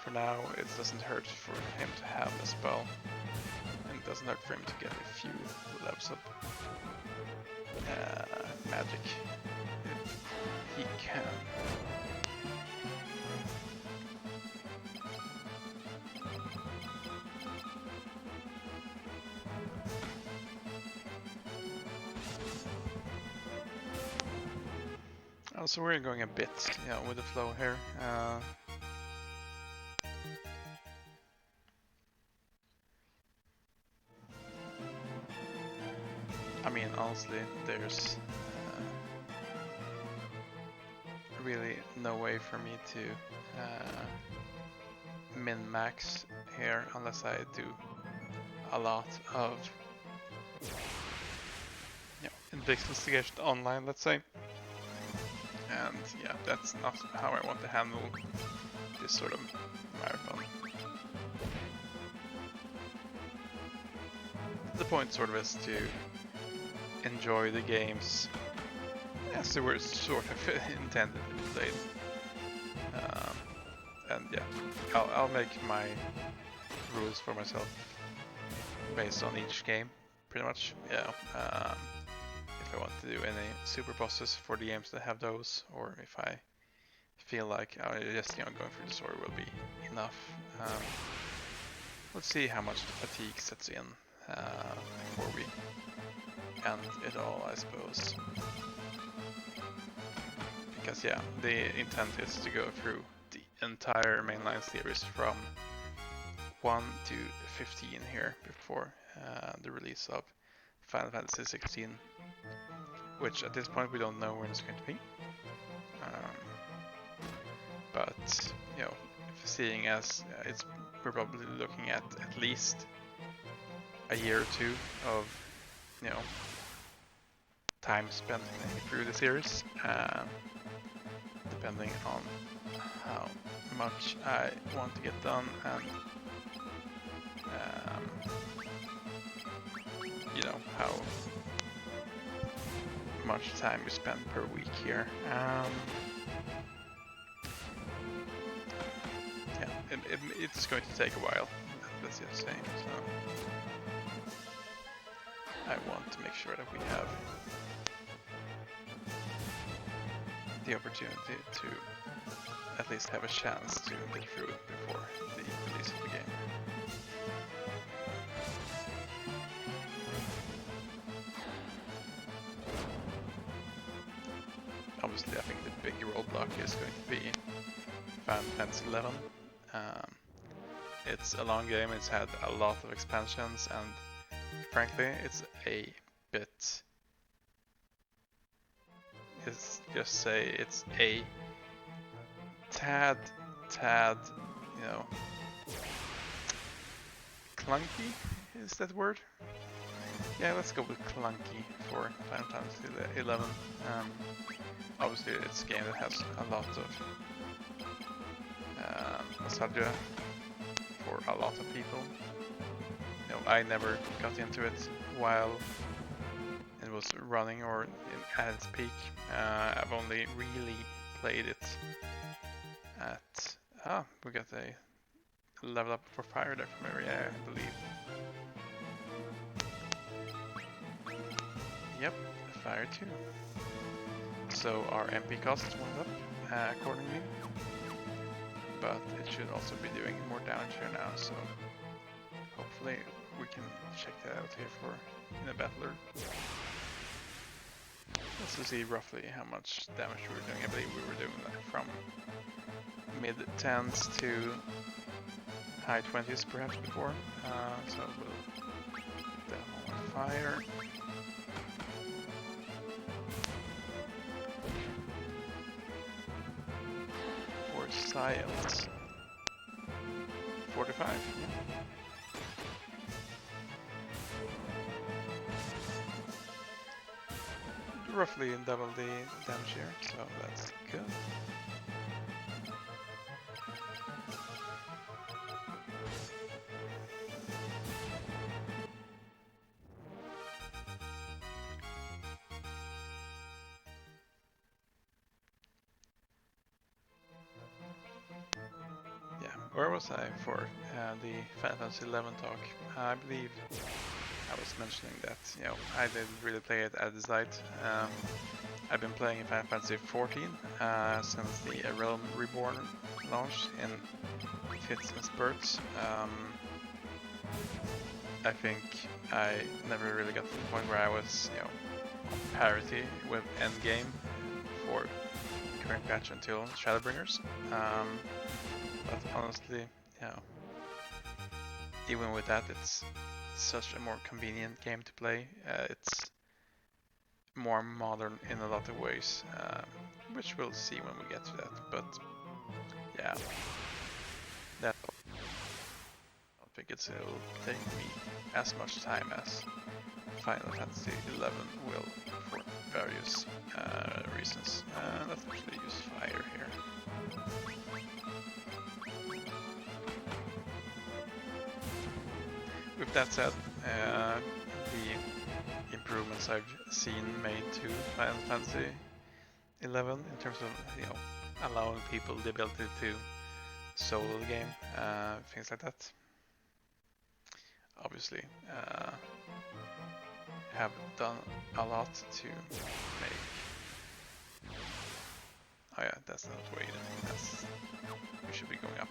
For now, it doesn't hurt for him to have a spell, and it doesn't hurt for him to get a few levels up magic if he can. So we're going a bit, with the flow here. I mean, honestly, there's really no way for me to min-max here unless I do a lot of investigation online, let's say. And yeah, that's not how I want to handle this sort of marathon. The point sort of is to enjoy the games as they were sort of intended to be played. And yeah, I'll make my rules for myself based on each game, pretty much. Yeah. If I want to do any super bosses for the games that have those, or if I feel like just going through the story will be enough. Let's see how much the fatigue sets in before we end it all, I suppose. Because yeah, the intent is to go through the entire mainline series from 1 to 15 here before the release of Final Fantasy 16, which at this point we don't know when it's going to be. But you know, seeing as we're probably looking at least a year or two of time spent playing through the series, depending on how much I want to get done and how much time we spend per week here. It's going to take a while, that's just saying, so I want to make sure that we have the opportunity to at least have a chance to get through it before the release of the game. Obviously, I think the big roadblock is going to be Final Fantasy 11. It's a long game, it's had a lot of expansions, and frankly, it's a bit... It's a tad, clunky, is that word? Yeah, let's go with clunky for Final Fantasy 11. Obviously, it's a game that has a lot of nostalgia for a lot of people. I never got into it while it was running or at its peak. I've only really played it at... we got a level up for fire there from area, I believe. Yep, fire 2. So our MP costs went up accordingly, but it should also be doing more damage here now, so hopefully we can check that out here in a battler. Let's see roughly how much damage we were doing. I believe we were doing that from mid-10s to high 20s perhaps before, so we'll put that on fire. For science, 45. Yeah. Roughly double the damage here, so that's good. Yeah, where was I for the Final Fantasy 11 talk? I believe I was mentioning that, I didn't really play it at the site. I've been playing Final Fantasy 14 since the Realm Reborn launched in fits and spurts. I think I never really got to the point where I was, on parity with endgame for current patch until Shadowbringers. But honestly, even with that, it's such a more convenient game to play. It's more modern in a lot of ways, which we'll see when we get to that. But yeah, that I don't think it'll take me as much time as Final Fantasy 11 will for various reasons. Let's actually use fire here. With that said, the improvements I've seen made to Final Fantasy 11 in terms of allowing people the ability to solo the game, things like that, obviously have done a lot to make... Oh yeah, that's not where we should be going up.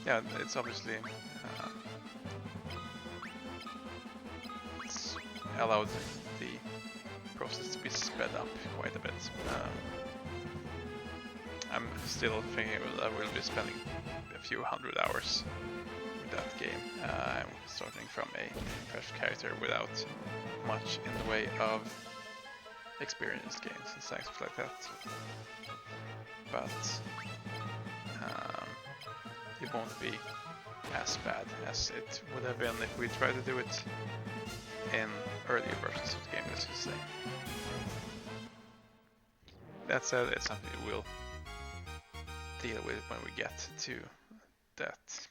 Yeah, it's obviously it's allowed the process to be sped up quite a bit. I'm still thinking that I will be spending few hundred hours with that game. I'm starting from a fresh character without much in the way of experienced games and things like that. But it won't be as bad as it would have been if we tried to do it in earlier versions of the game, let's just say. That said, it's something we'll deal with when we get to that.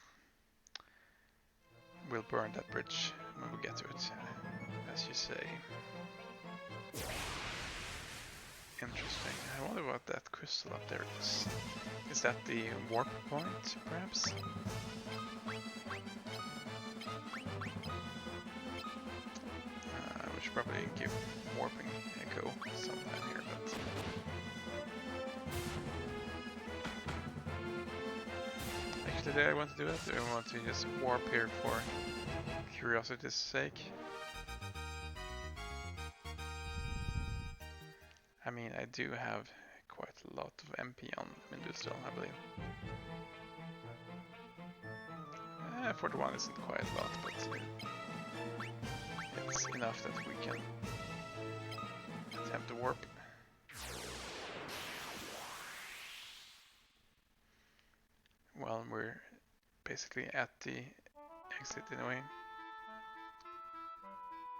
We'll burn that bridge when we get to it, as you say. Interesting. I wonder what that crystal up there is. Is that the warp point, perhaps? We should probably give warping a go sometime here, but... Actually, did I want to do it? Do I want to just warp here for curiosity's sake? I mean, I do have quite a lot of MP on Industrial, I believe. 41 isn't quite a lot, but it's enough that we can attempt to warp. Well, we're basically at the exit anyway.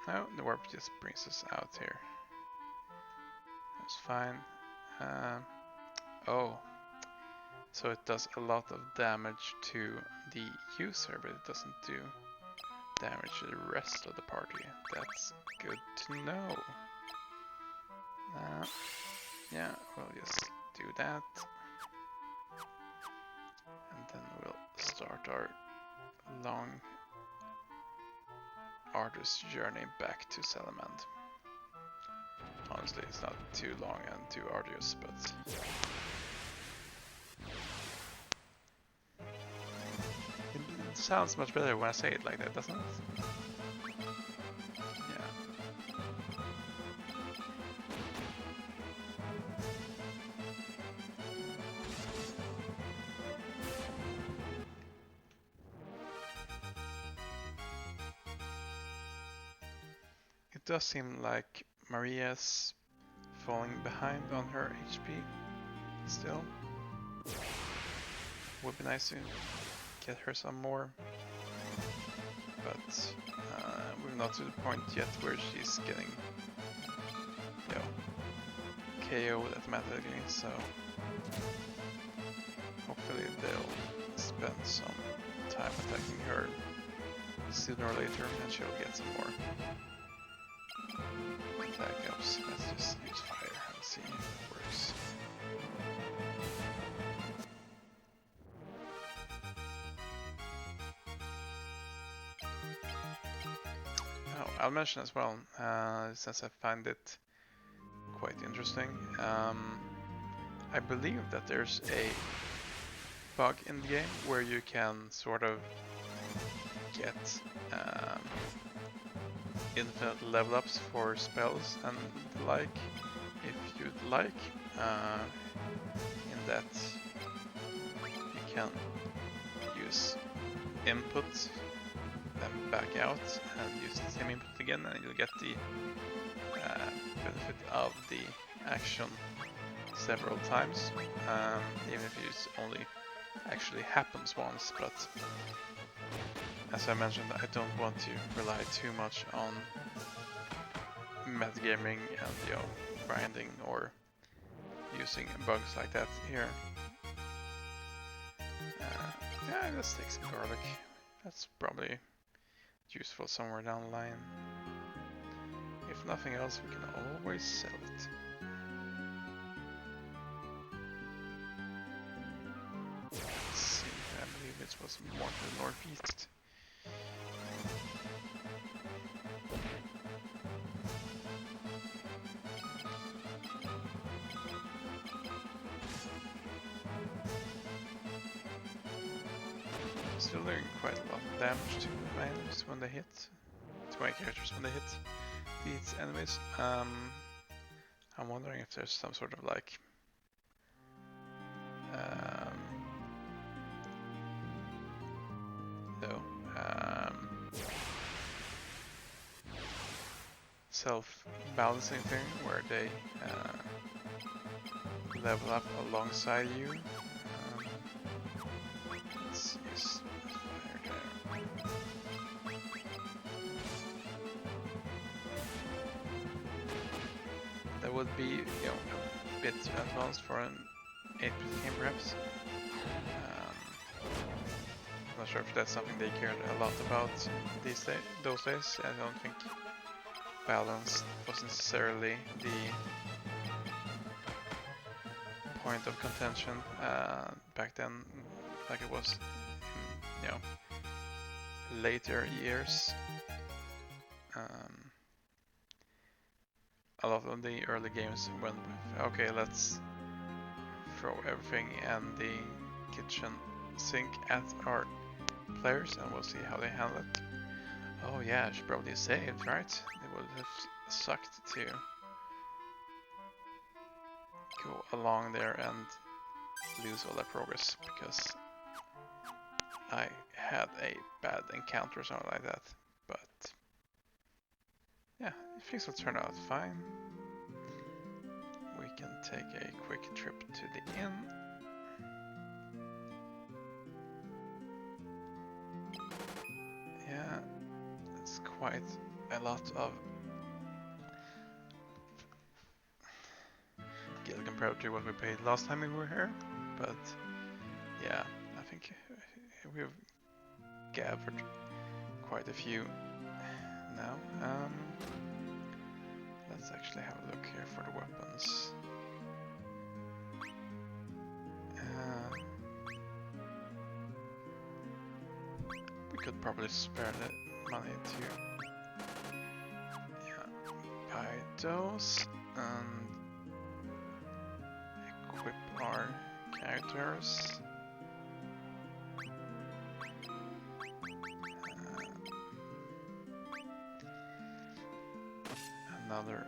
No, the warp just brings us out here. That's fine. Oh, so it does a lot of damage to the user, but it doesn't do damage to the rest of the party. That's good to know. Yeah, we'll just do that. And then we'll start our long, arduous journey back to Salamand. Honestly, it's not too long and too arduous, but... It sounds much better when I say it like that, doesn't it? Yeah. It does seem like Maria's falling behind on her HP still. Would be nice to get her some more, but we're not to the point yet where she's getting, you know, KO'd automatically, so hopefully they'll spend some time attacking her sooner or later and she'll get some more attack ups. Let's just use fire and see if it works. Oh, I'll mention as well, since I find it quite interesting, I believe that there's a bug in the game where you can sort of get infinite level ups for spells and the like, if you'd like. In that you can use input, then back out and use the same input again, and you'll get the benefit of the action several times, even if it only actually happens once. But as I mentioned, I don't want to rely too much on metagaming and, you know, grinding or using bugs like that here. Yeah, let's take some garlic. That's probably useful somewhere down the line. If nothing else, we can always sell it. Let's see, I believe it was more to the northeast. Still doing quite a lot of damage to my enemies when they hit, to my characters when they hit these enemies. I'm wondering if there's some sort of like though. Self-balancing thing where they level up alongside you. Let's use fire there. That would be, a bit advanced for an 8-bit game, perhaps. I'm not sure if that's something they cared a lot about those days. I don't think balance was necessarily the point of contention back then, like it was, later years. A lot of the early games went with, okay, let's throw everything in the kitchen sink at our players and we'll see how they handle it. Oh yeah, I should probably saved, right? It would have sucked to go along there and lose all that progress because I had a bad encounter or something like that. But yeah, things will turn out fine. We can take a quick trip to the inn. Yeah, it's quite a lot of gil compared to what we paid last time we were here, but yeah, I think we've gathered quite a few now. Let's actually have a look here for the weapons. We could probably spare the money to buy those and equip our characters. Another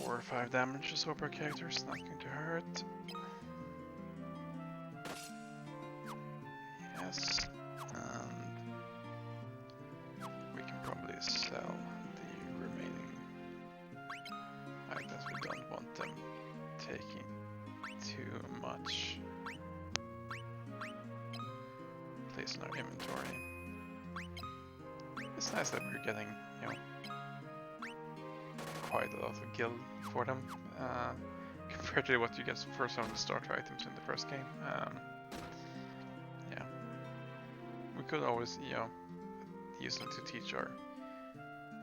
4 or 5 damage or so per character is not going to hurt. Yes, and we can probably sell the remaining items. We don't want them taking too much place in our inventory. It's nice that we're getting, quite a lot of gil for them, compared to what you get for some of the starter items in the first game. Yeah, we could always, use them to teach our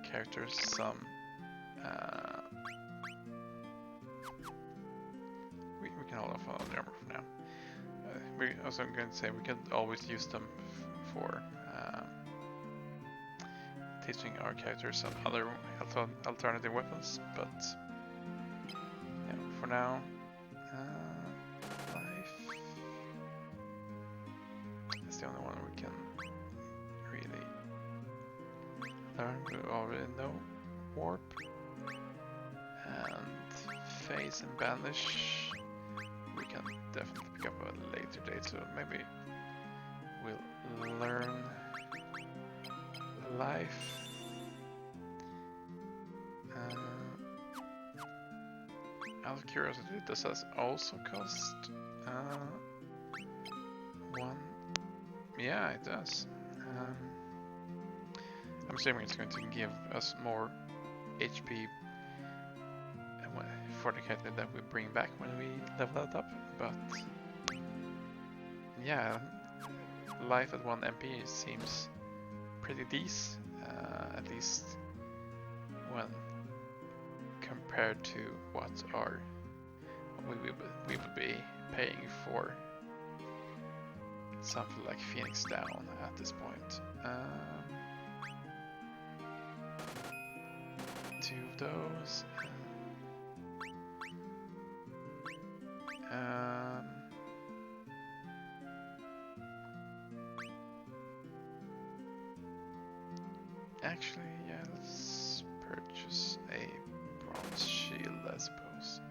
characters some. We can hold off on the armor for now. We also going to say we could always use them for. Teaching our characters some other alternative weapons, but for now, life is the only one we can really learn. We already know warp and phase and banish. We can definitely pick up at a later date, so maybe we'll learn life. Out of curiosity, does this also cost 1? Yeah, it does. I'm assuming it's going to give us more HP for the character that we bring back when we level it up, but yeah, life at 1 MP seems pretty decent, at least when compared to what we would be paying for something like Phoenix Down at this point. 2 of those. Actually, yeah, let's purchase a bronze shield, I suppose.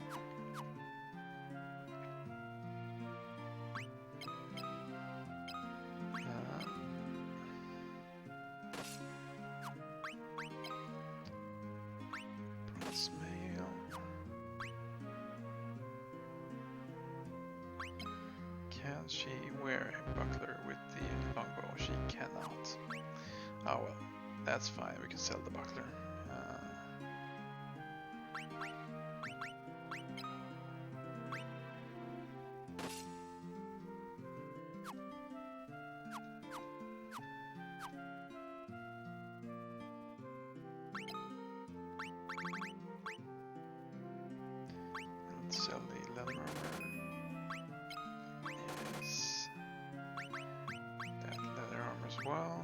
That's male. Can she wear a buckler with the longbow? She cannot. Oh well, that's fine. We can sell the buckler. Let's sell the leather armor. Yes. That leather armor as well.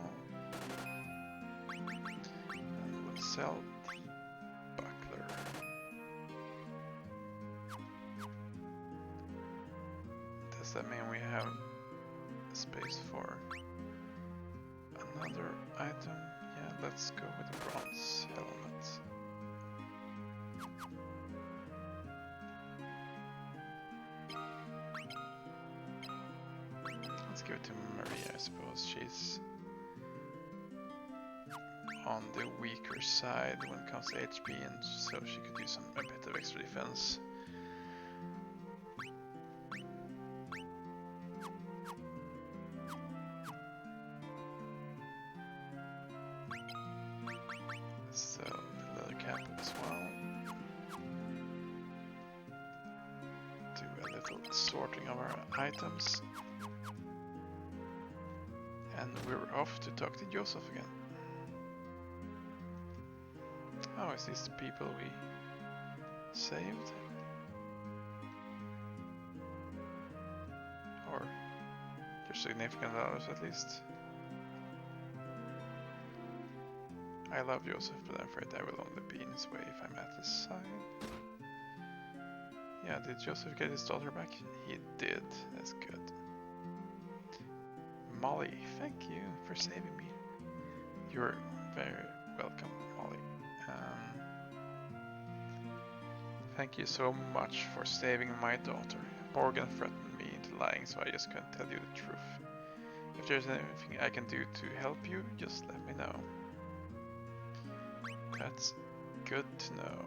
And we'll sell the buckler. Does that mean we have space for another item? Yeah, let's go with the bronze helmet. Let's give it to Maria, I suppose. She's on the weaker side when it comes to HP, and so she could use a bit of extra defense. So, the leather cap as well. Do a little sorting of our items. And we're off to talk to Joseph again. Oh, is this the people we saved? Or their significant others at least. I love Joseph, but I'm afraid I will only be in his way if I'm at his side. Yeah, did Joseph get his daughter back? He did. That's good. Molly, thank you for saving me. You're very welcome, Molly. Thank you so much for saving my daughter. Morgan threatened me into lying, so I just couldn't tell you the truth. If there's anything I can do to help you, just let me know. That's good to know.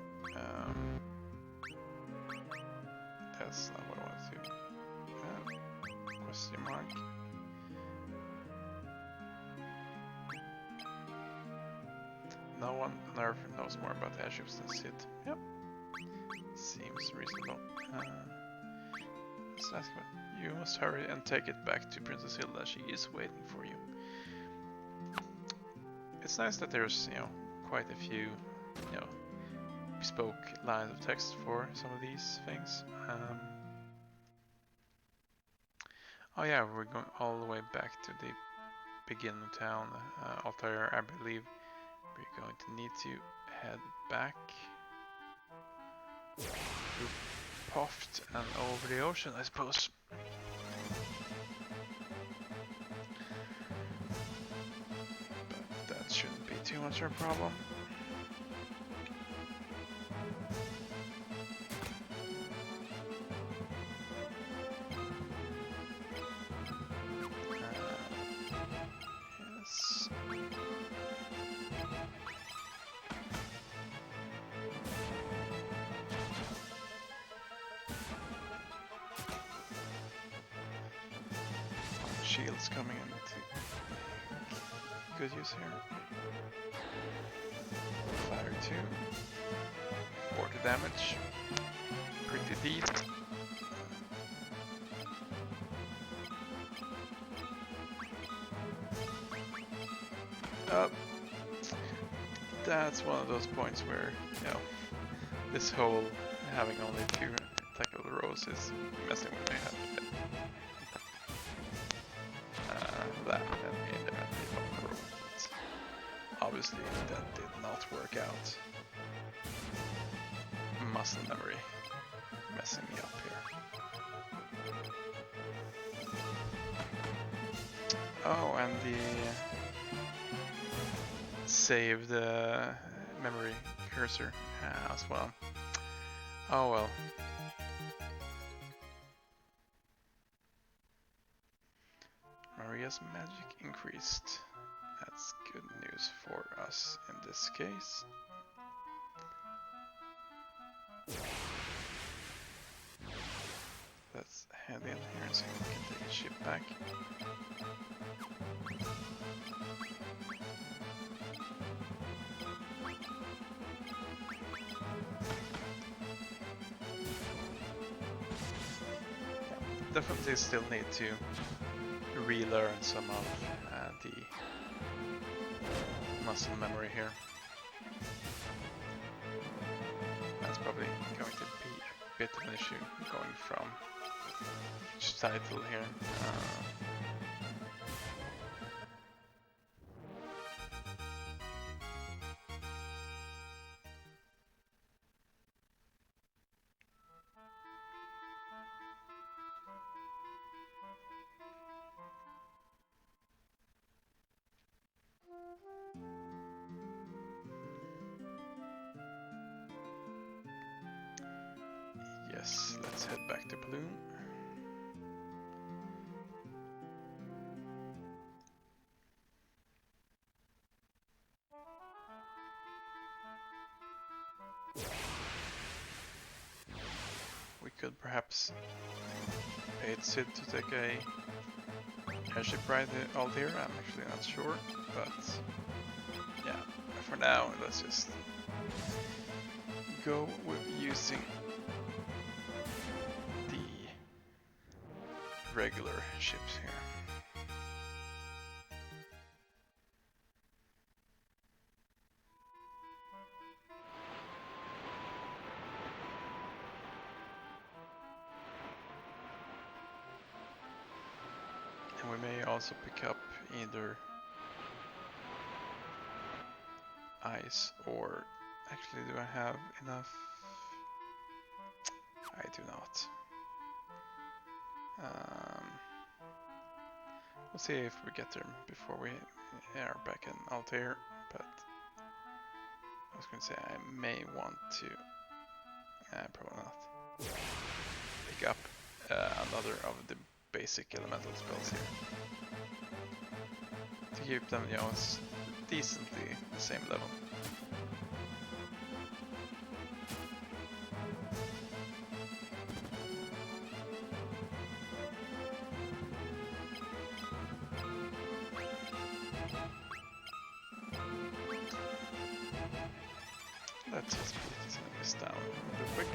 That's not what I want to do. Question mark. No one on Earth knows more about airships than Sid. Yep. Seems reasonable. Let's ask her. You must hurry and take it back to Princess Hilda. She is waiting for you. It's nice that there's, quite a few, bespoke lines of text for some of these things. Oh yeah, we're going all the way back to the beginning of town. Altair, I believe we're going to need to head back. Through Poft and over the ocean, I suppose. But that shouldn't be too much of a problem. Yes. Shields coming into good use here. Fire 2. 40 damage. Pretty deep. That's one of those points where, this whole having only 2 tackle rows is messing with my head. That and the row, but obviously that did not work out. Muscle memory messing me up here. Oh, and the saved memory cursor as well. Oh well. Maria's magic increased. That's good news for us in this case. Let's head in here and see if we can take a ship back. Definitely still need to relearn some of the muscle memory here. That's probably going to be a bit of an issue going from each title here. Yes, let's head back to Bloom. We could perhaps pay Sid to take a airship ride out here, I'm actually not sure, but yeah, for now let's just go with using the regular ships here. And we may also pick up either ice or... Actually, do I have enough? I do not. We'll see if we get there before we are back in Altair, but I was going to say I may want to... probably not. Pick up another of the basic elemental spells here. To keep them, you know, decently the same level. Let's just put this down real quick.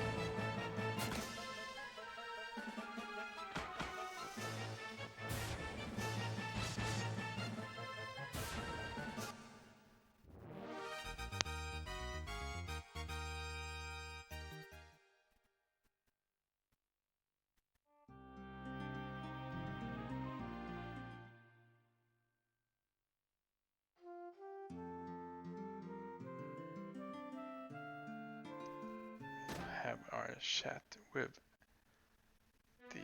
Have our chat with the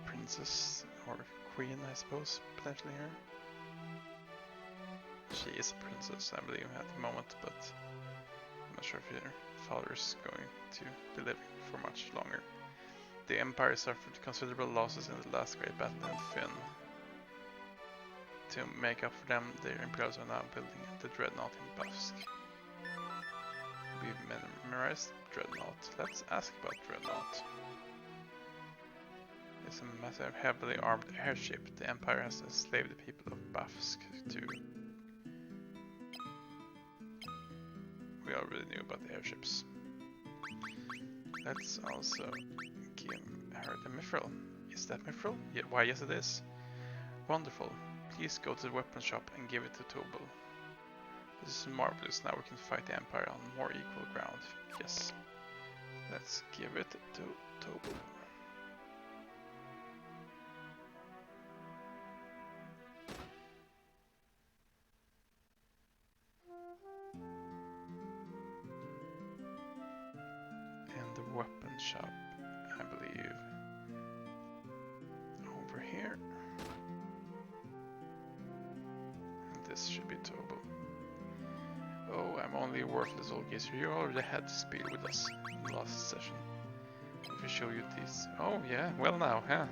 princess or queen, I suppose, potentially here. She is a princess, I believe, at the moment, but I'm not sure if her father's going to be living for much longer. The Empire suffered considerable losses in the last great battle in Fynn. To make up for them, the Imperials are now building the Dreadnought in Bafsk. We've memorized Dreadnought. Let's ask about Dreadnought. It's a massive, heavily armed airship. The Empire has enslaved the people of Bafsk to... We already knew about the airships. Let's also give her the mithril. Is that mithril? Yeah, why, yes it is. Wonderful. Please go to the weapon shop and give it to Tobal. This is marvelous. Now we can fight the Empire on more equal ground. Yes. Let's give it to Tobal. And the weapon shop, I believe, over here. And this should be Tobal. Oh, I'm only a worthless old geezer. You already had speed with us in the last session. If I show you these... Oh yeah, well now, huh?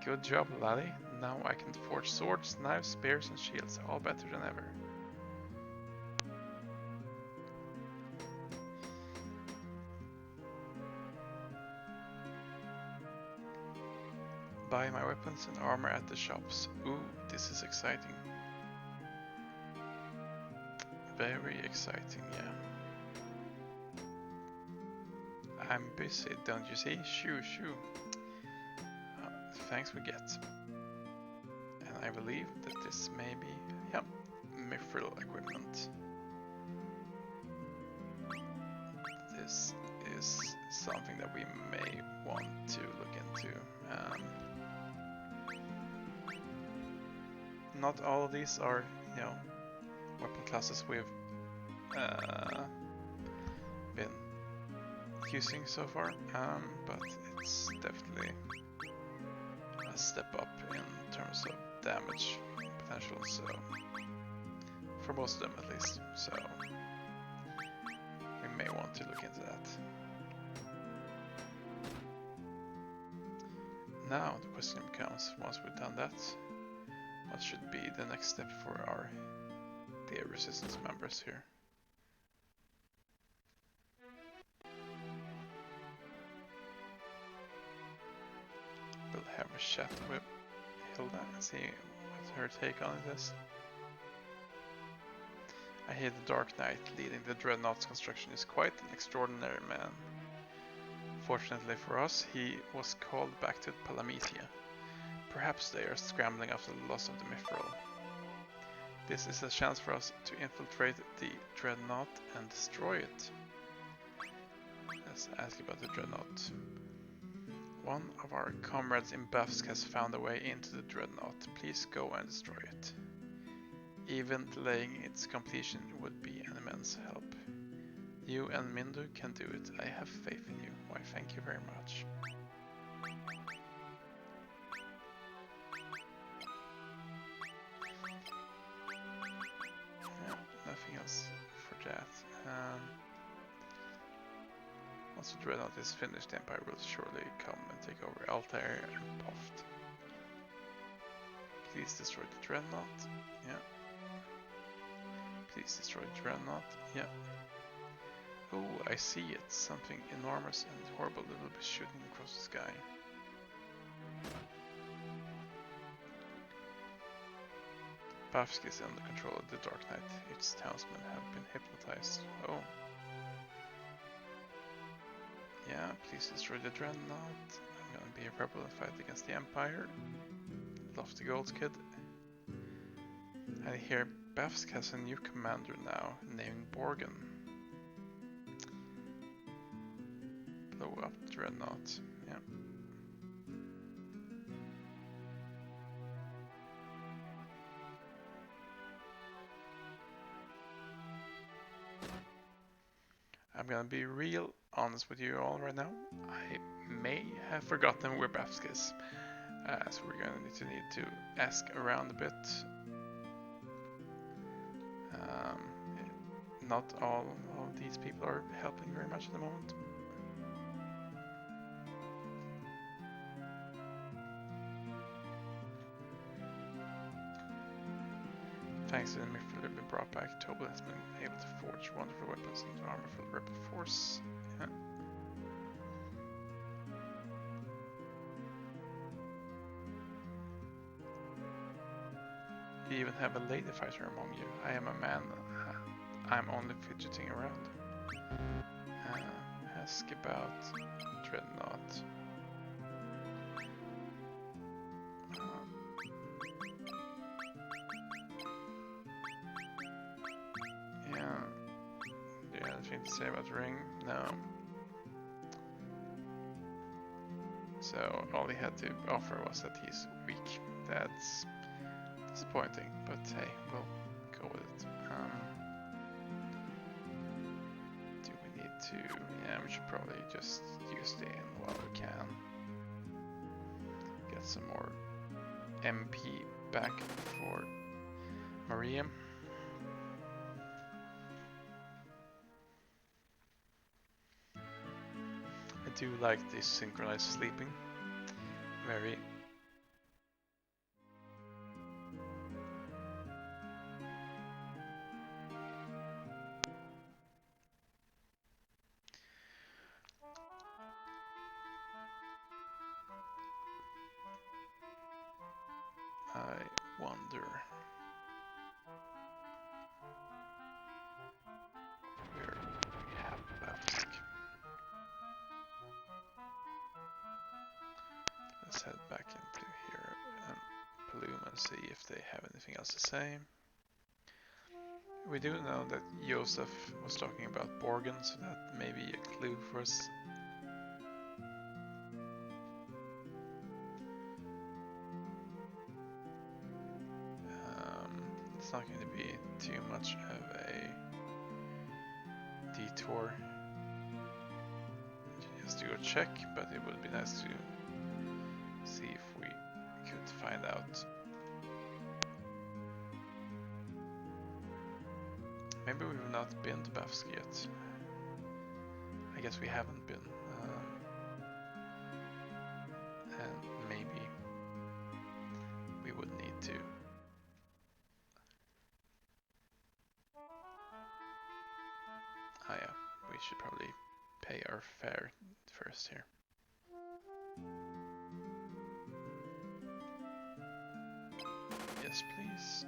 Good job, laddie. Now I can forge swords, knives, spears and shields, all better than ever. Buy my weapons and armor at the shops. Ooh, this is exciting. Very exciting, yeah. I'm busy, don't you see? Shoo, shoo. Thanks we get. And I believe that this may be, yeah, mithril equipment. This is something that we may want to look into. Not all of these are, you know, weapon classes we've been using so far, but it's definitely a step up in terms of damage potential, so for most of them at least, so we may want to look into that. Now the question becomes, once we've done that, what should be the next step for our dear resistance members here? We'll have a chat with Hilda and see what her take on it is. I hear the Dark Knight leading the Dreadnought's construction is quite an extraordinary man. Fortunately for us, he was called back to Palametia. Perhaps they are scrambling after the loss of the mithril. This is a chance for us to infiltrate the Dreadnought and destroy it. Let's ask about the Dreadnought. One of our comrades in Bafsk has found a way into the Dreadnought. Please go and destroy it. Even delaying its completion would be an immense help. You and Mindu can do it. I have faith in you. Why, thank you very much. Yeah, nothing else for that. Once the Dreadnought is finished, the Empire will surely come and take over Altair and Poft. Please destroy the Dreadnought. Yeah. Please destroy the Dreadnought. Yeah. Oh, I see it. Something enormous and horrible that will be shooting across the sky. Bafsk is under control of the Dark Knight. Its townsmen have been hypnotized. Oh. Yeah, please destroy the Dreadnought. I'm gonna be a rebel and fight against the Empire. Lofty Gold Kid. I hear Bafsk has a new commander now, named Borgen. Blow up the Dreadnought. Yeah. I'm gonna be real honest with you all right now. I may have forgotten where Bafsk is, so we're gonna need to ask around a bit. Not all of these people are helping very much at the moment. Thanks to the mithril have been brought back, Tobel has been able to forge wonderful weapons and armor for the rebel force. Yeah. You even have a lady fighter among you. I am a man. I'm only fidgeting around. Ask about Dreadnought. Yeah. Do you have anything to say about Ring? No. So all he had to offer was that he's weak. That's disappointing, but hey, we'll go with it. Do we need to? Yeah, we should probably just use the inn while we can. Get some more MP back for Maria. I do like this synchronized sleeping. Very wonder where we have Bafsk. Let's head back into here and Plume and see if they have anything else to say. We do know that Josef was talking about Borgen, so that may be a clue for us. It's not going to be too much of a detour. Just do a check, but it would be nice to see if we could find out. Maybe we've not been to Bafsk yet. I guess we haven't been. And maybe we would need to. Ah yeah, we should probably pay our fare first here. Yes, please.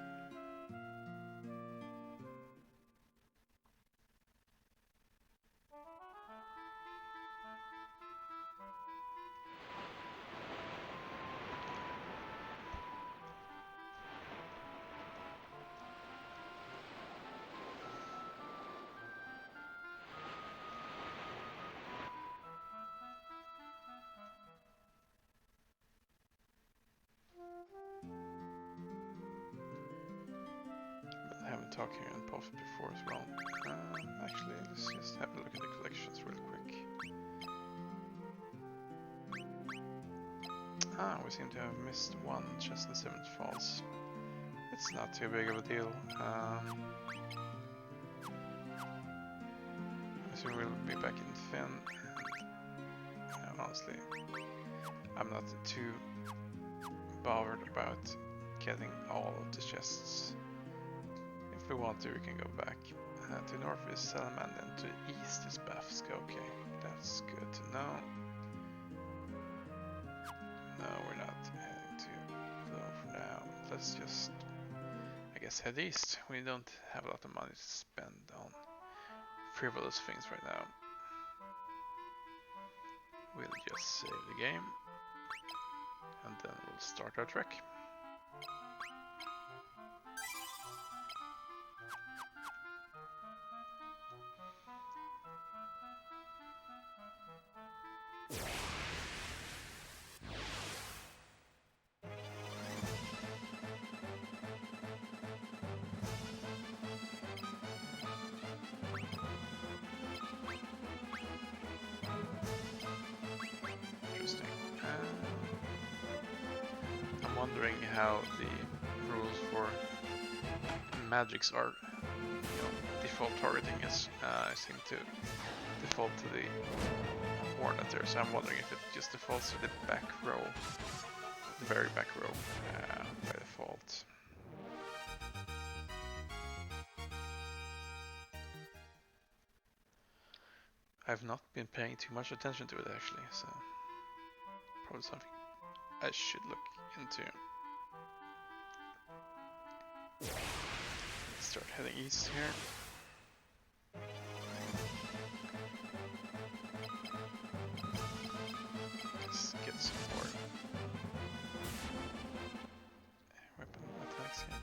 I haven't talked here in POF before as well. Actually, let's just have a look at the collections real quick. Ah, we seem to have missed one chest in Seventh Falls. It's not too big of a deal. I assume we'll be back in Finn. And honestly, I'm not too bothered about getting all of the chests. If we want to, we can go back. To north is Salamander and to east is Bafsk. Okay, that's good to know. No, we're not heading to Plume for now. Let's just, I guess, head east. We don't have a lot of money to spend on frivolous things right now. We'll just save the game and then we'll start our trek. I'm wondering how the rules for magics are, default targeting is. I seem to default to the Hornet there, so I'm wondering if it just defaults to the back row, the very back row by default. I've not been paying too much attention to it actually, so probably something I should look into. Let's start heading east here. Let's get some more weapon attacks here.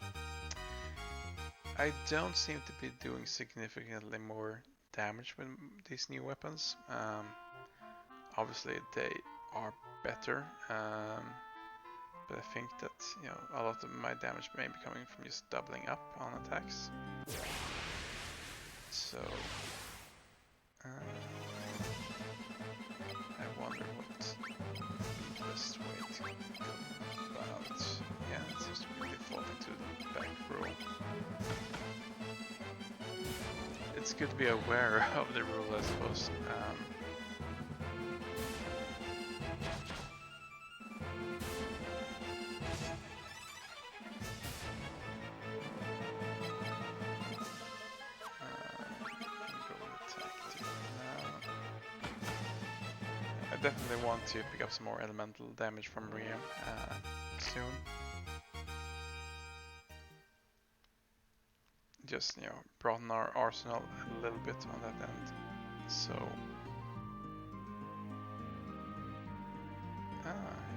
I don't seem to be doing significantly more damage with these new weapons. Obviously they are better, but I think that a lot of my damage may be coming from just doubling up on attacks. So I wonder what the best way to go about. Yeah, it seems to be defaulting to the back row. It's good to be aware of the rule, I suppose. I definitely want to pick up some more elemental damage from Maria soon. just, you know, broaden our arsenal a little bit on that end. So,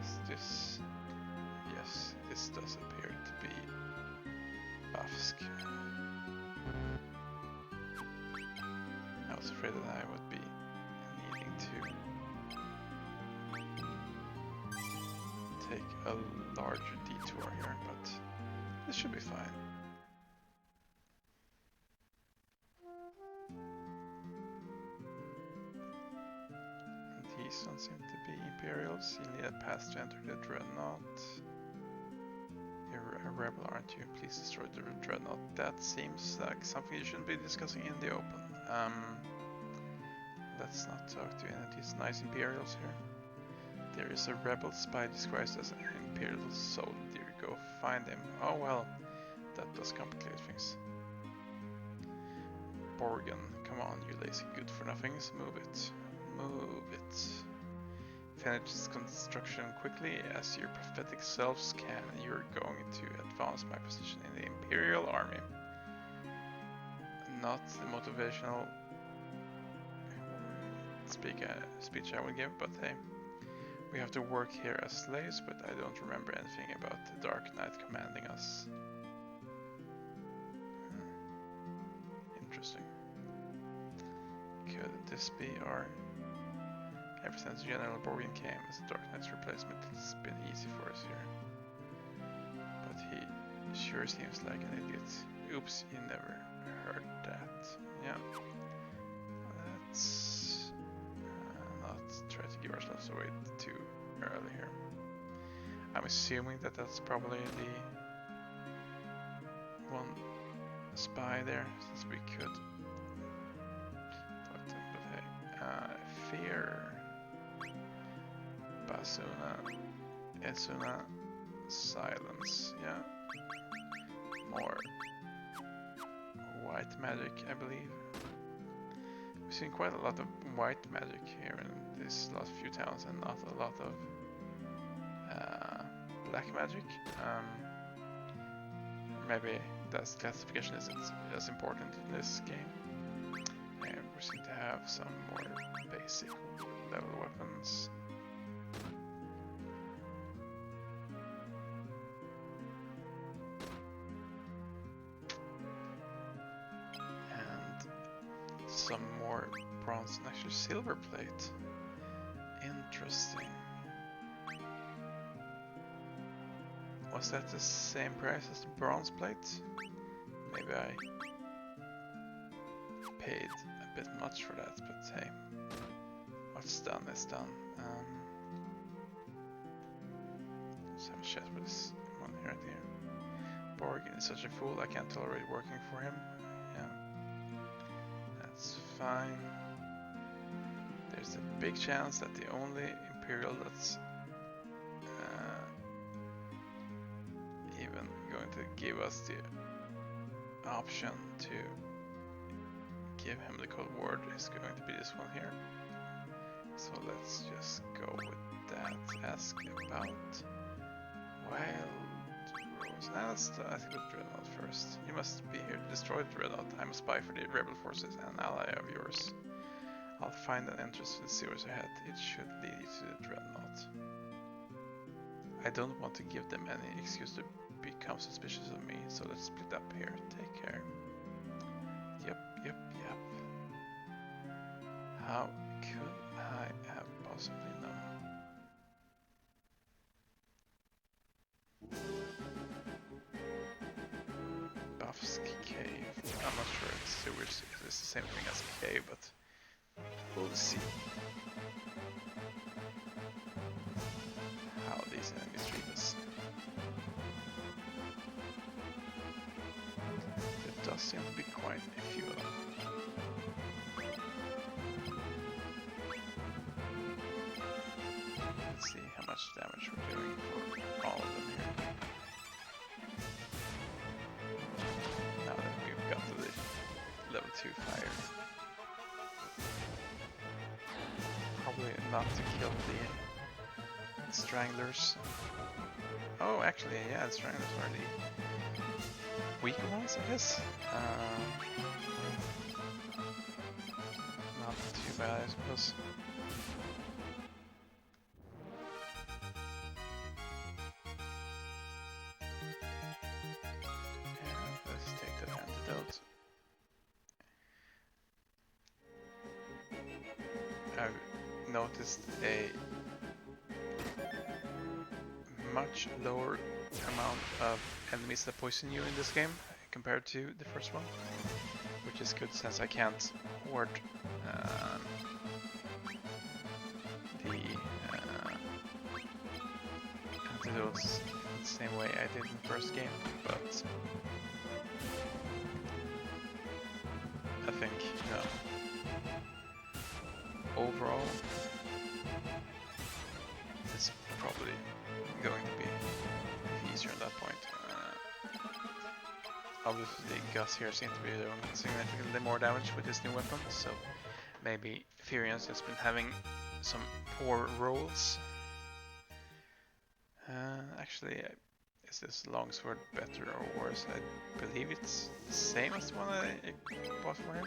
is this? Yes, this does appear to be Bafsk. I was afraid that I would be needing to take a larger detour here, but this should be fine. These don't seem to be Imperials. You need a pass to enter the Dreadnought. You're a rebel, aren't you? Please destroy the Dreadnought. That seems like something you shouldn't be discussing in the open. Let's not talk to any of these nice Imperials here. There is a rebel spy disguised as an Imperial soldier. Go find him. Oh well, that does complicate things. Borgen, come on, you lazy good-for-nothings. Move it. Move it. Finish this construction quickly as your pathetic selves can. You're going to advance my position in the Imperial Army. Not the motivational speech I would give, but hey, we have to work here as slaves, but I don't remember anything about the Dark Knight commanding us. Interesting. Could this be our... Ever since General Borgen came as the Dark Knight's replacement, it's been easy for us here. But he sure seems like an idiot. Oops, you never heard that. Yeah. Let's not try to give ourselves away too early here. I'm assuming that that's probably the one spy there, since we could talk to him, but hey. Fear. Basuna. Esuna. Silence, yeah. More white magic, I believe. We've seen quite a lot of white magic here in these last few towns, and not a lot of black magic. Maybe that classification isn't as important in this game. And we seem to have some more basic level weapons. Some more bronze and actually silver plate. Interesting. Was that the same price as the bronze plate? Maybe I paid a bit much for that, but hey, what's done is done. Let's have a chat with this one right here. Borgen is such a fool, I can't tolerate working for him. Yeah. That's fine. There's a big chance that the only Imperial that's even going to give us the option to give him the Cold War is going to be this one here. So let's just go with that. Ask about Wild Rose. Now let's ask about Dreadnought first. You must be here to destroy the Dreadnought. I'm a spy for the rebel forces and an ally of yours. I'll find an entrance to the sewers ahead. It should lead you to the Dreadnought. I don't want to give them any excuse to become suspicious of me, so let's split up here. Take care. Yep. How could I have possibly known? Bafsk Cave. I'm not sure it's sewers. It's the same thing as cave, but we'll see how these enemies treat us. There does seem to be quite a few of them. Let's see how much damage we're doing for all of them here. Now that we've got to the level 2 fire. Probably not to kill the Stranglers. Oh, actually, yeah, the Stranglers are the weaker ones, I guess. Not too bad, I suppose. Yeah, let's take that antidote. I've noticed a much lower amount of enemies that poison you in this game compared to the first one, which is good since I can't hoard the antidotes in the same way I did in the first game, but I think, you know, overall it's probably going to be easier at that point. Obviously Gus here seems to be doing significantly more damage with his new weapon, so maybe Furian's has been having some poor rolls. Actually, is this longsword better or worse? I believe it's the same as the one I bought for him.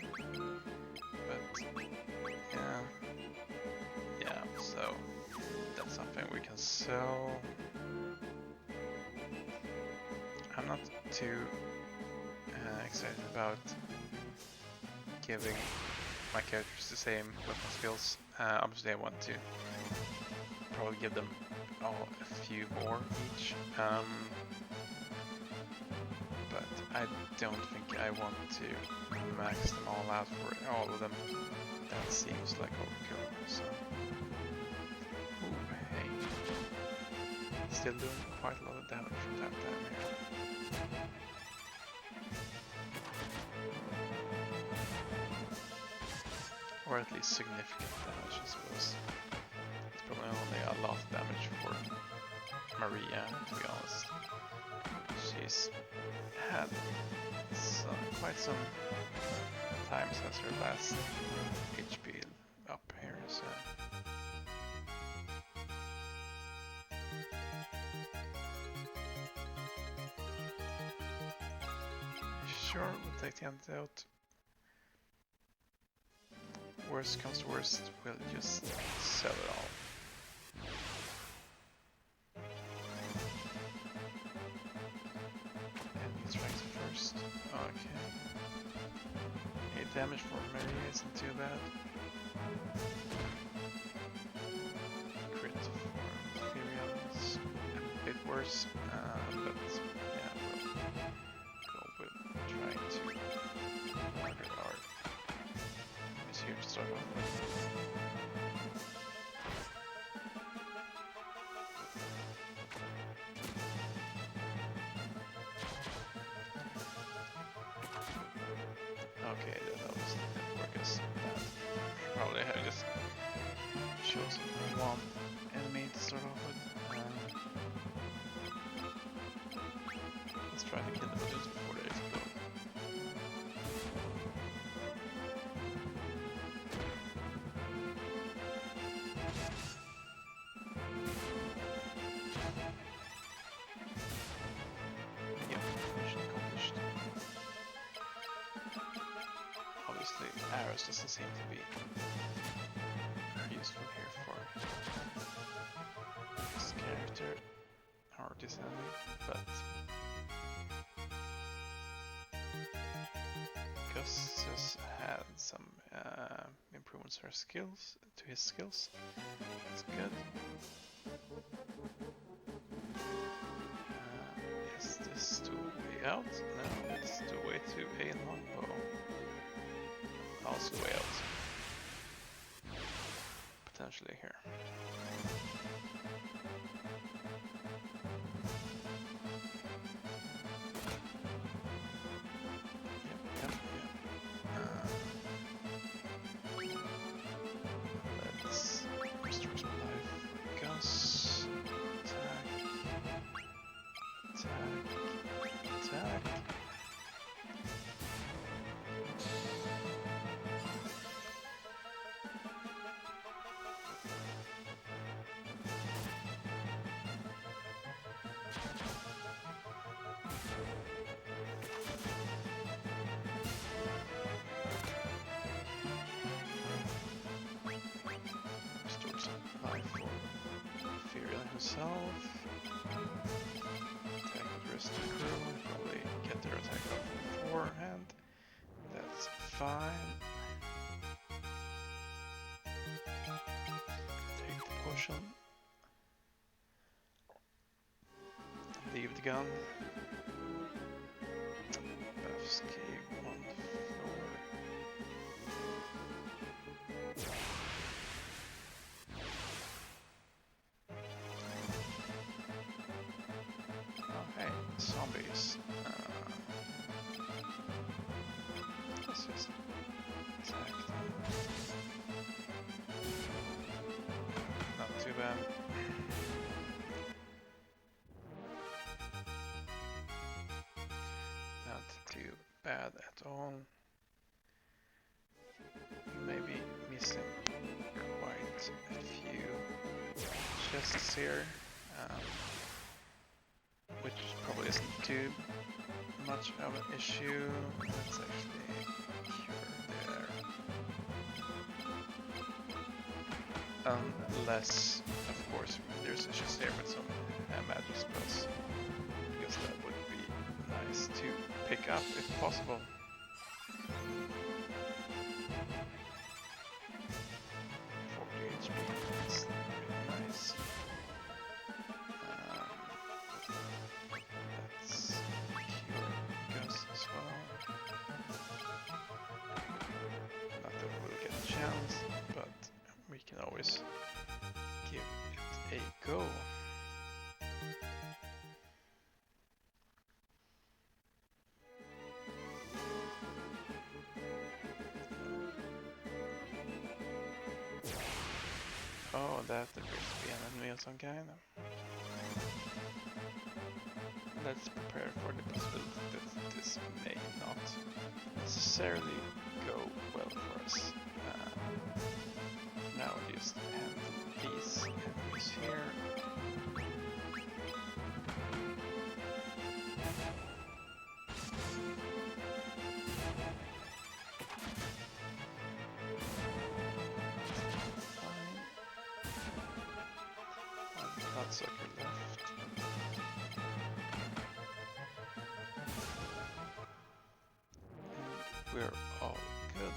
But yeah, so that's something we can sell. I'm not too excited about giving my characters the same weapon skills. Obviously I want to probably give them all a few more each, but I don't think I want to max them all out for all of them. That seems like overkill, so... Ooh, hey. Still doing quite a lot of damage from time to time here. Or at least significant damage, I suppose. It's probably only a lot of damage for Maria, to be honest. She's had quite some time since her last HP up here, so... Sure, we'll take the antidote. Worst comes to worst, we'll just sell it all. Enemy strikes first. Okay. 8 damage for Maria isn't too bad. Crit for Furians, a bit worse, but yeah, we'll go with trying to murder our enemies here to start off with. Okay, that was didn't work as bad. Probably have just chosen one enemy to start off with. Let's try to kill them just before they explode. Yep, mission accomplished. Obviously, arrows doesn't seem to be very useful here for this character or this enemy, but Gus has had some improvements to his skills. That's good. Is this the way out? No, it's the way to a longbow. Also way out. Potentially here. Yep. Let's restore some life for Gus. Attack. himself. Attack the rest of the crew. Probably get their attack off beforehand. That's fine. Take the potion. Leave the gun. Buffs cave 1 floor. Oh hey, zombies. Let's just attack them. Not too bad. Not too bad at all. Maybe missing quite a few chests here, which probably isn't too much of an issue. Let's actually cure there. Unless, of course, there's a chest here with some magic spells, because that would be nice to pick up if possible. 40 HP, that's really nice. Let's cure Gus as well. Not that we'll get a chance, but we can always give it a go. Oh, that appears to be an enemy of some kind. Let's prepare for the possibility that this may not necessarily go well for us. Now just handle these enemies here. Bloodsucker left. And we're all good.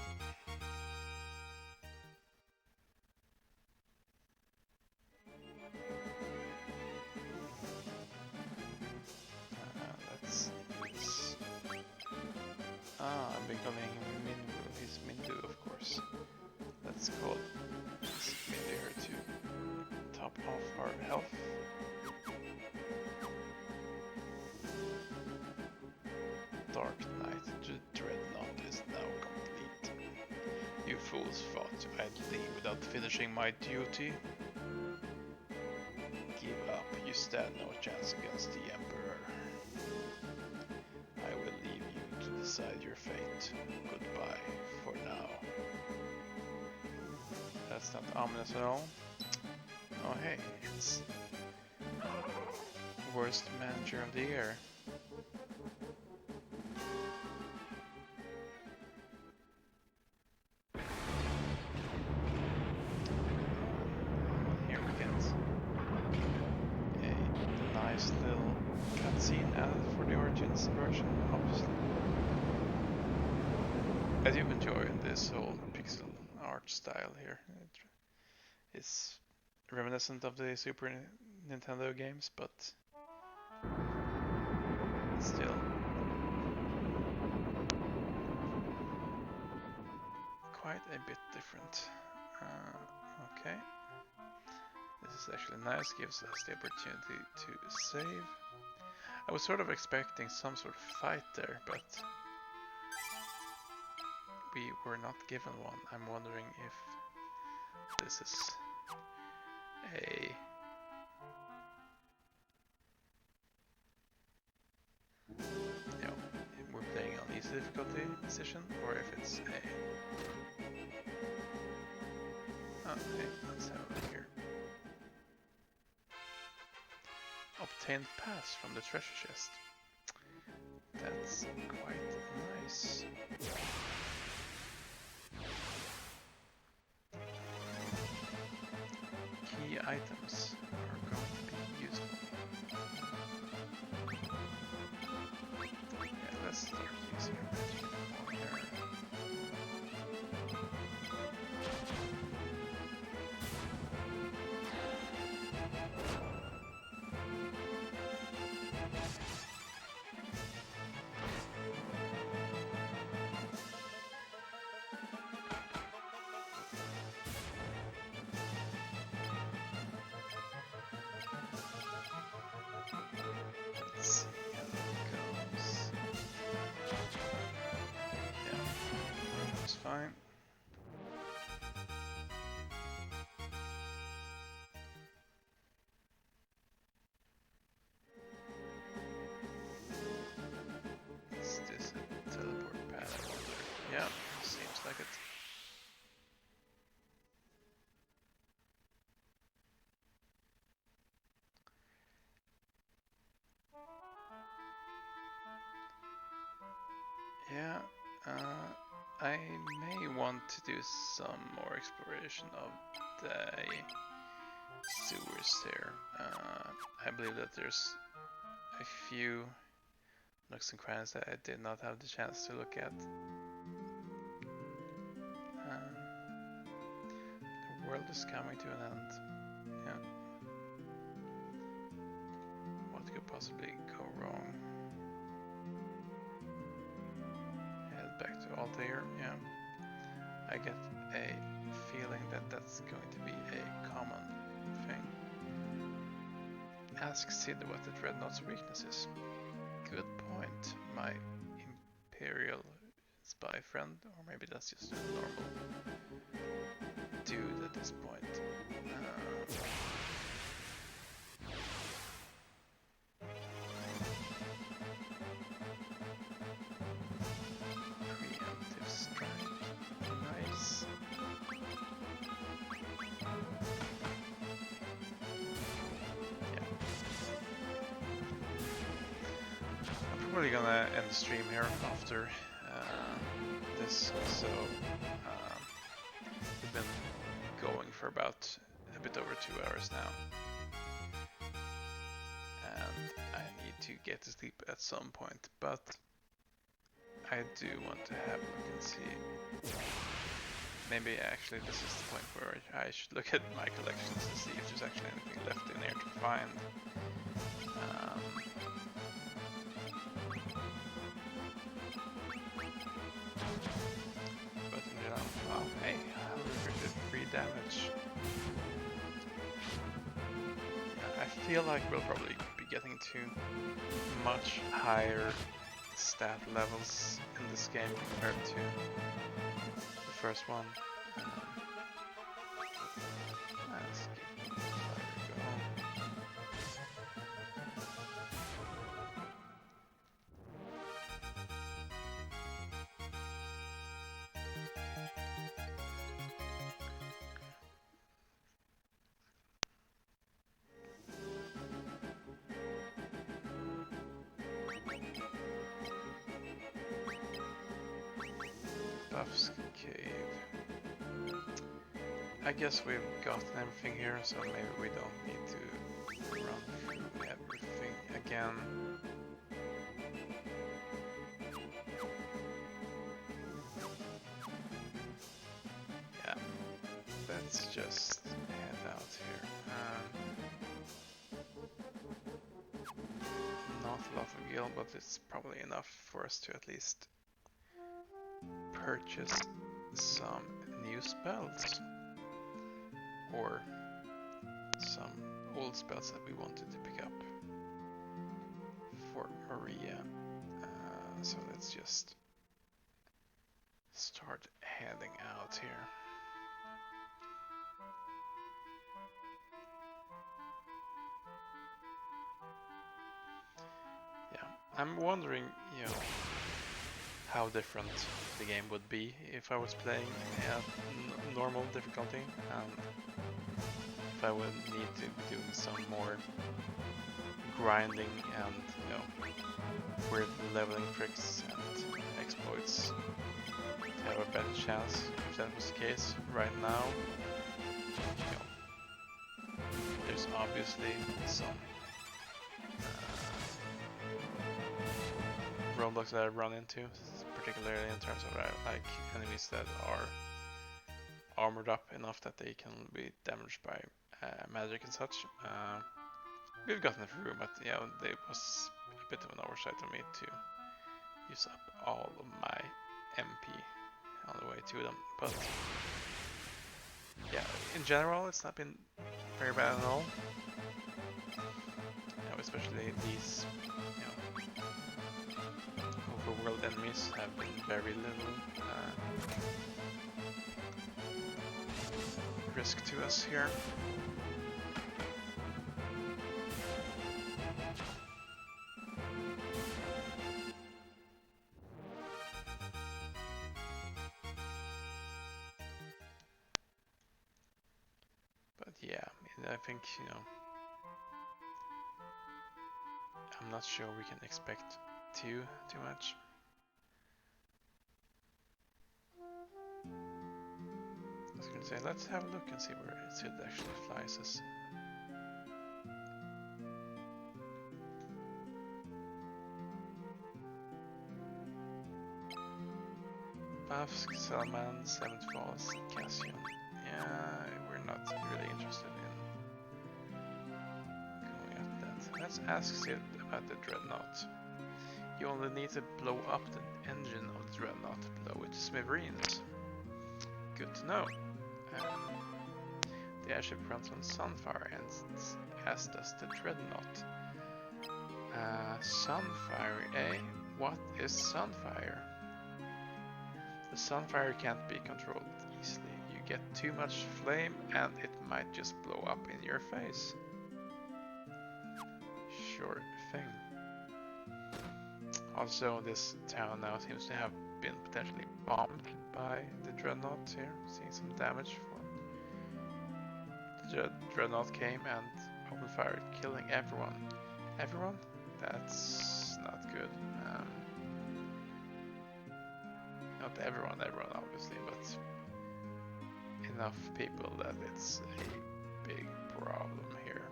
Let's use... I've been calling him Mindu. He's Mindu, of course. Let's call this Mindu here to top off our health. Dark Knight, the Dreadnought is now complete. You fools thought I'd leave without finishing my duty. Give up, you stand no chance against the Emperor. I will leave you to decide your fate. Goodbye for now. That's not ominous at all. Oh hey, it's worst manager of the year. Here we get a nice little cutscene added for the Origins version, obviously. I do enjoy this whole pixel art style here. It's reminiscent of the Super Nintendo games, but still quite a bit different. Okay, this is actually nice, gives us the opportunity to save. I was sort of expecting some sort of fight there, but we were not given one. I'm wondering if this is a if we're playing on easy difficulty decision, or if it's a okay, let's have a look here. Obtained pass from the treasure chest. That's quite nice. Key items are going to be seems like it. Yeah, I may want to do some more exploration of the sewers here. I believe that there's a few nooks and crannies that I did not have the chance to look at. The world is coming to an end. Yeah. What could possibly go wrong? Head back to Altair. Yeah. I get a feeling that that's going to be a common thing. Ask Sid what the Dreadnought's weakness is. Good point, my Imperial spy friend, or maybe that's just a normal dude at this point. Preemptive strike. Nice. Yeah. I'm probably gonna end the stream here after this, so we've been going for about a bit over 2 hours now. And I need to get to sleep at some point, but I do want to have a look and see. Maybe actually this is the point where I should look at my collections to see if there's actually anything left in here to find. But in general, oh hey, restricted free damage. Yeah, I feel like we'll probably be getting to much higher stat levels in this game compared to the first one. Let's keep going. Buff's Cave. I guess we've gotten everything here, so maybe we don't need to run through everything again. Yeah, let's just head out here. Not a lot of gil, but it's probably enough for us to at least purchase some new spells. Or some old spells that we wanted to pick up for Maria. So let's just start heading out here. Yeah, I'm wondering, you know, how different the game would be if I was playing at normal difficulty. If I would need to be doing some more grinding and, you know, weird leveling tricks and exploits to have a better chance. If that was the case right now, you know, there's obviously some roadblocks that I run into, particularly in terms of like enemies that are armored up enough that they can be damaged by magic and such. We've gotten it through, but yeah, there was a bit of an oversight on me to use up all of my MP on the way to them. But yeah, in general, it's not been very bad at all. You know, especially these, you know, overworld enemies have been very little risk to us here. yeah, I think, you know, I'm not sure we can expect too much. I was gonna say, let's have a look and see where it actually flies us. Buffs, Salman, Seventh Falls, Cassian. Yeah, we're not really interested in going after that. Let's ask Sid about the Dreadnought. You only need to blow up the engine of the Dreadnought to blow it to smithereens. Good to know. The airship runs on Sunfire, and as does the Dreadnought. Sunfire, eh? What is Sunfire? The Sunfire can't be controlled easily. You get too much flame and it might just blow up in your face. Sure thing. Also, this town now seems to have been potentially bombed by the Dreadnought here. Seeing some damage from the Dreadnought came and opened fire, killing everyone. Everyone? That's not good. Not everyone obviously, but enough people that it's a big problem here.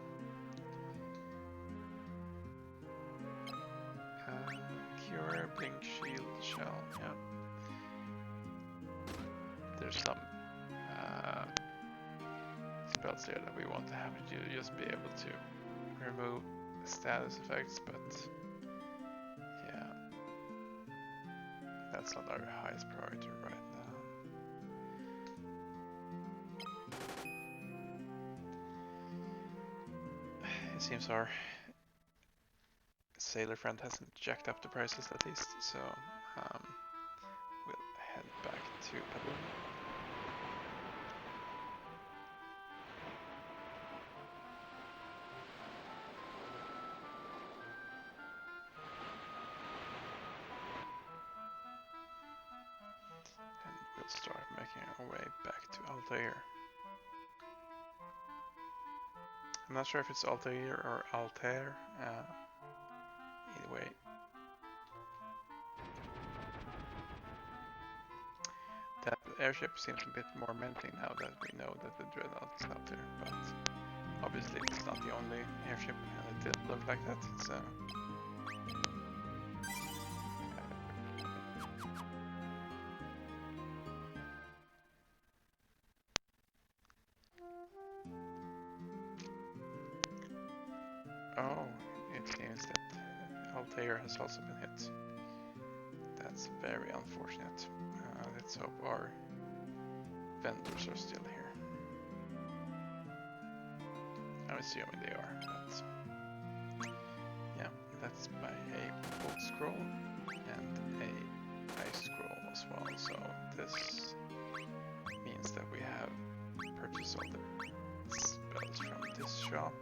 Cure, Blink, Shield, Shell, yeah. There's some spells here that we want to have you just be able to remove status effects, but yeah, that's not our highest priority right now. It seems our sailor friend hasn't jacked up the prices at least, so we'll head back to Pebble. And we'll start making our way back to Altair. I'm not sure if it's Altair or Altair. Either way. That airship seems a bit more menacing now that we know that the Dreadnought's out there, but obviously it's not the only airship and it didn't look like that, so... Oh, it seems that Altair has also been hit. That's very unfortunate. Let's hope our vendors are still here. I'm assuming they are, but yeah, that's by a bolt scroll and a ice scroll as well. So this means that we have purchased all the spells from this shop.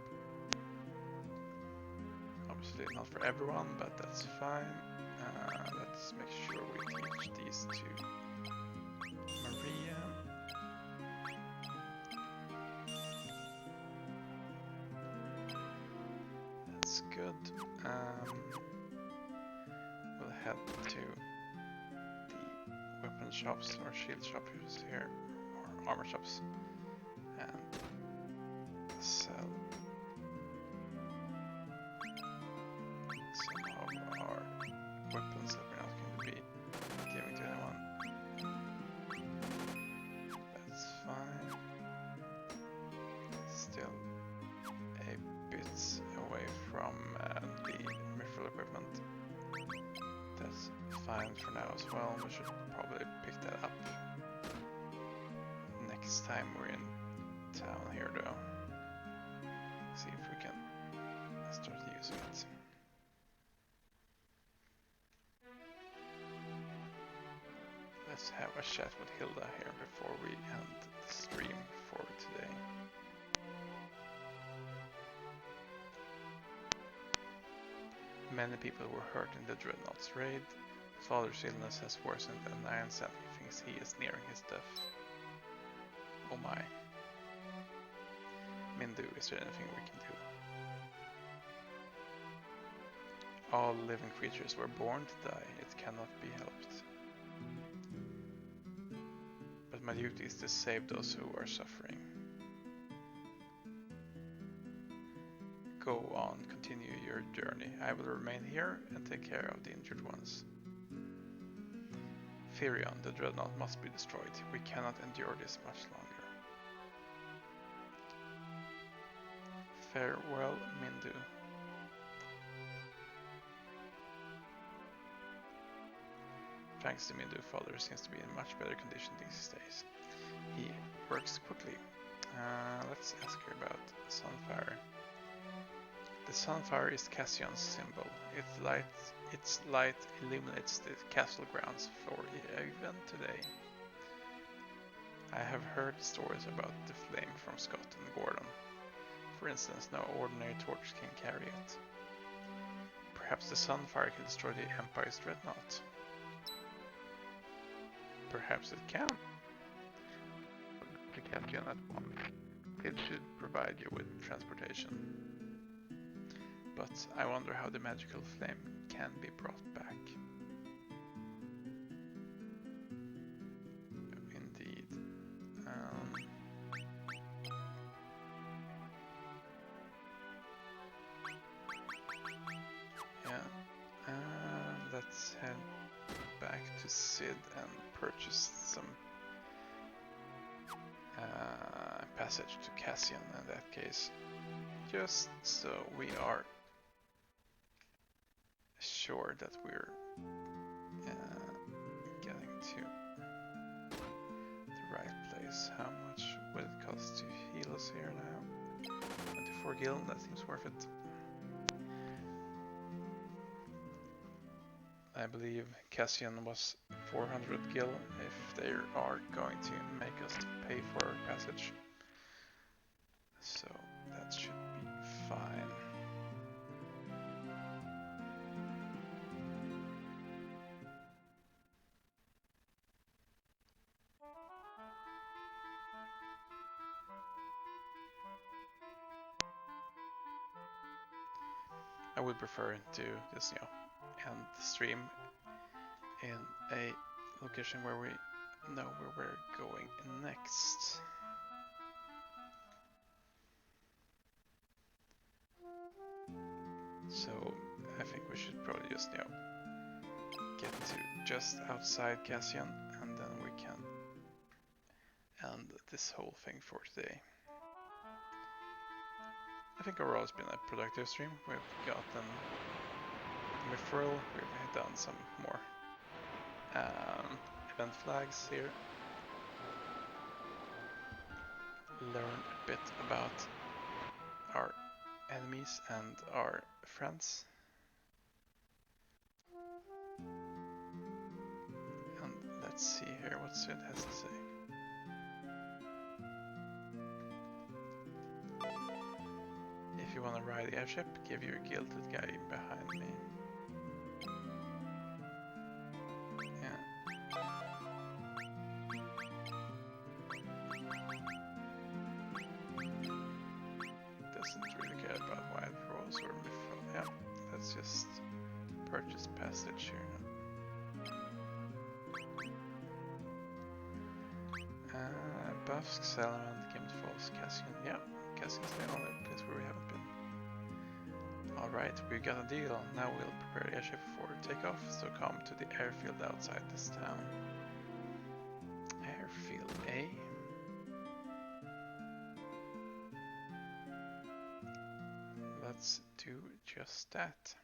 Obviously not for everyone, but that's fine. Let's make sure we teach these to Maria. That's good. We'll head to the weapon shops or shield shops here, or armor shops, and sell some of our weapons that we're not going to be giving to anyone. That's fine. Still a bit away from the mithril equipment. That's fine for now as well. We should probably pick that up next time we're in town here though. See if we can start using it. Let's have a chat with Hilda here before we end the stream for today. Many people were hurt in the Dreadnought's raid. Father's illness has worsened and Iron sadly thinks he is nearing his death. Oh my. Mindu, is there anything we can do? All living creatures were born to die, it cannot be helped. But my duty is to save those who are suffering. Go on, continue your journey. I will remain here and take care of the injured ones. Firion, the dreadnought must be destroyed. We cannot endure this much longer. Farewell, Mindu. Thanks to Mindu, father seems to be in much better condition these days. He works quickly. Let's ask her about Sunfire. The Sunfire is Cassion's symbol. Its light illuminates the castle grounds for the event today. I have heard stories about the flame from Scott and Gordon. For instance, no ordinary torch can carry it. Perhaps the Sunfire can destroy the Empire's dreadnought. Perhaps it can. To Cassion at once. It should provide you with transportation. But I wonder how the magical flame can be brought back. Indeed. Yeah. Let's head back to Sid and purchase some passage to Cassian in that case. Just so we are sure that we're getting to the right place. How much would it cost to heal us here now? 24 gil, that seems worth it. I believe Cassian was 400 gil if they are going to make us pay for our passage. So that should be fine. I would prefer to just, end the stream in a location where we know where we're going next. So I think we should probably just, get to just outside Cassian, and then we can end this whole thing for today. I think overall it's been a productive stream. We've gotten Mithril, we've done some more event flags here. Learn a bit about our enemies and our friends. And let's see here what Sid has to say. If you want to ride the airship, give your gilded guy behind me. Doesn't really care about wild rolls or mithril. Yeah, let's just purchase passage here. Buffs, Salamand, Gimlet Falls, Cassian. Yeah, Cassian's the only place where we haven't been. Alright, we got a deal. Now we'll prepare the airship for takeoff, so come to the airfield outside this town. Airfield, eh? Let's do just that.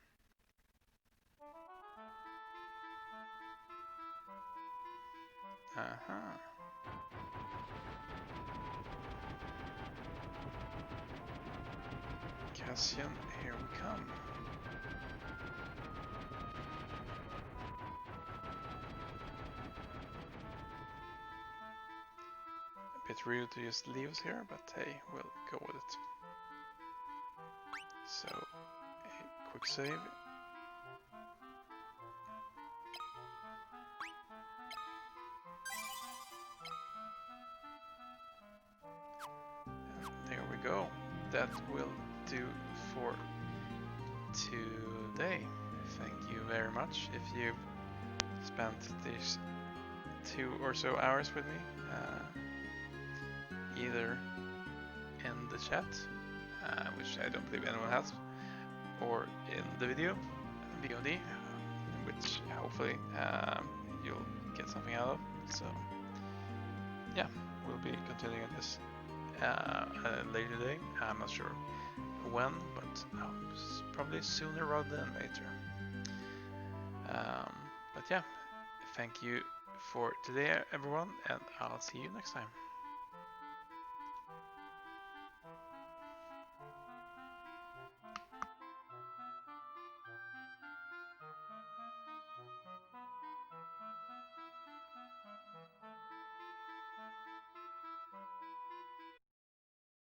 Cassian, here we come. A bit rude to just leave us here, but hey, we'll go with it. So, a quick save. And there we go. that will do for today. Thank you very much if you've spent these 2 or so hours with me, either in the chat, which I don't believe anyone has, or in the video, VOD, which hopefully you'll get something out of. So yeah, we'll be continuing this later today. I'm not sure when, but probably sooner rather than later. But yeah, thank you for today, everyone, and I'll see you next time.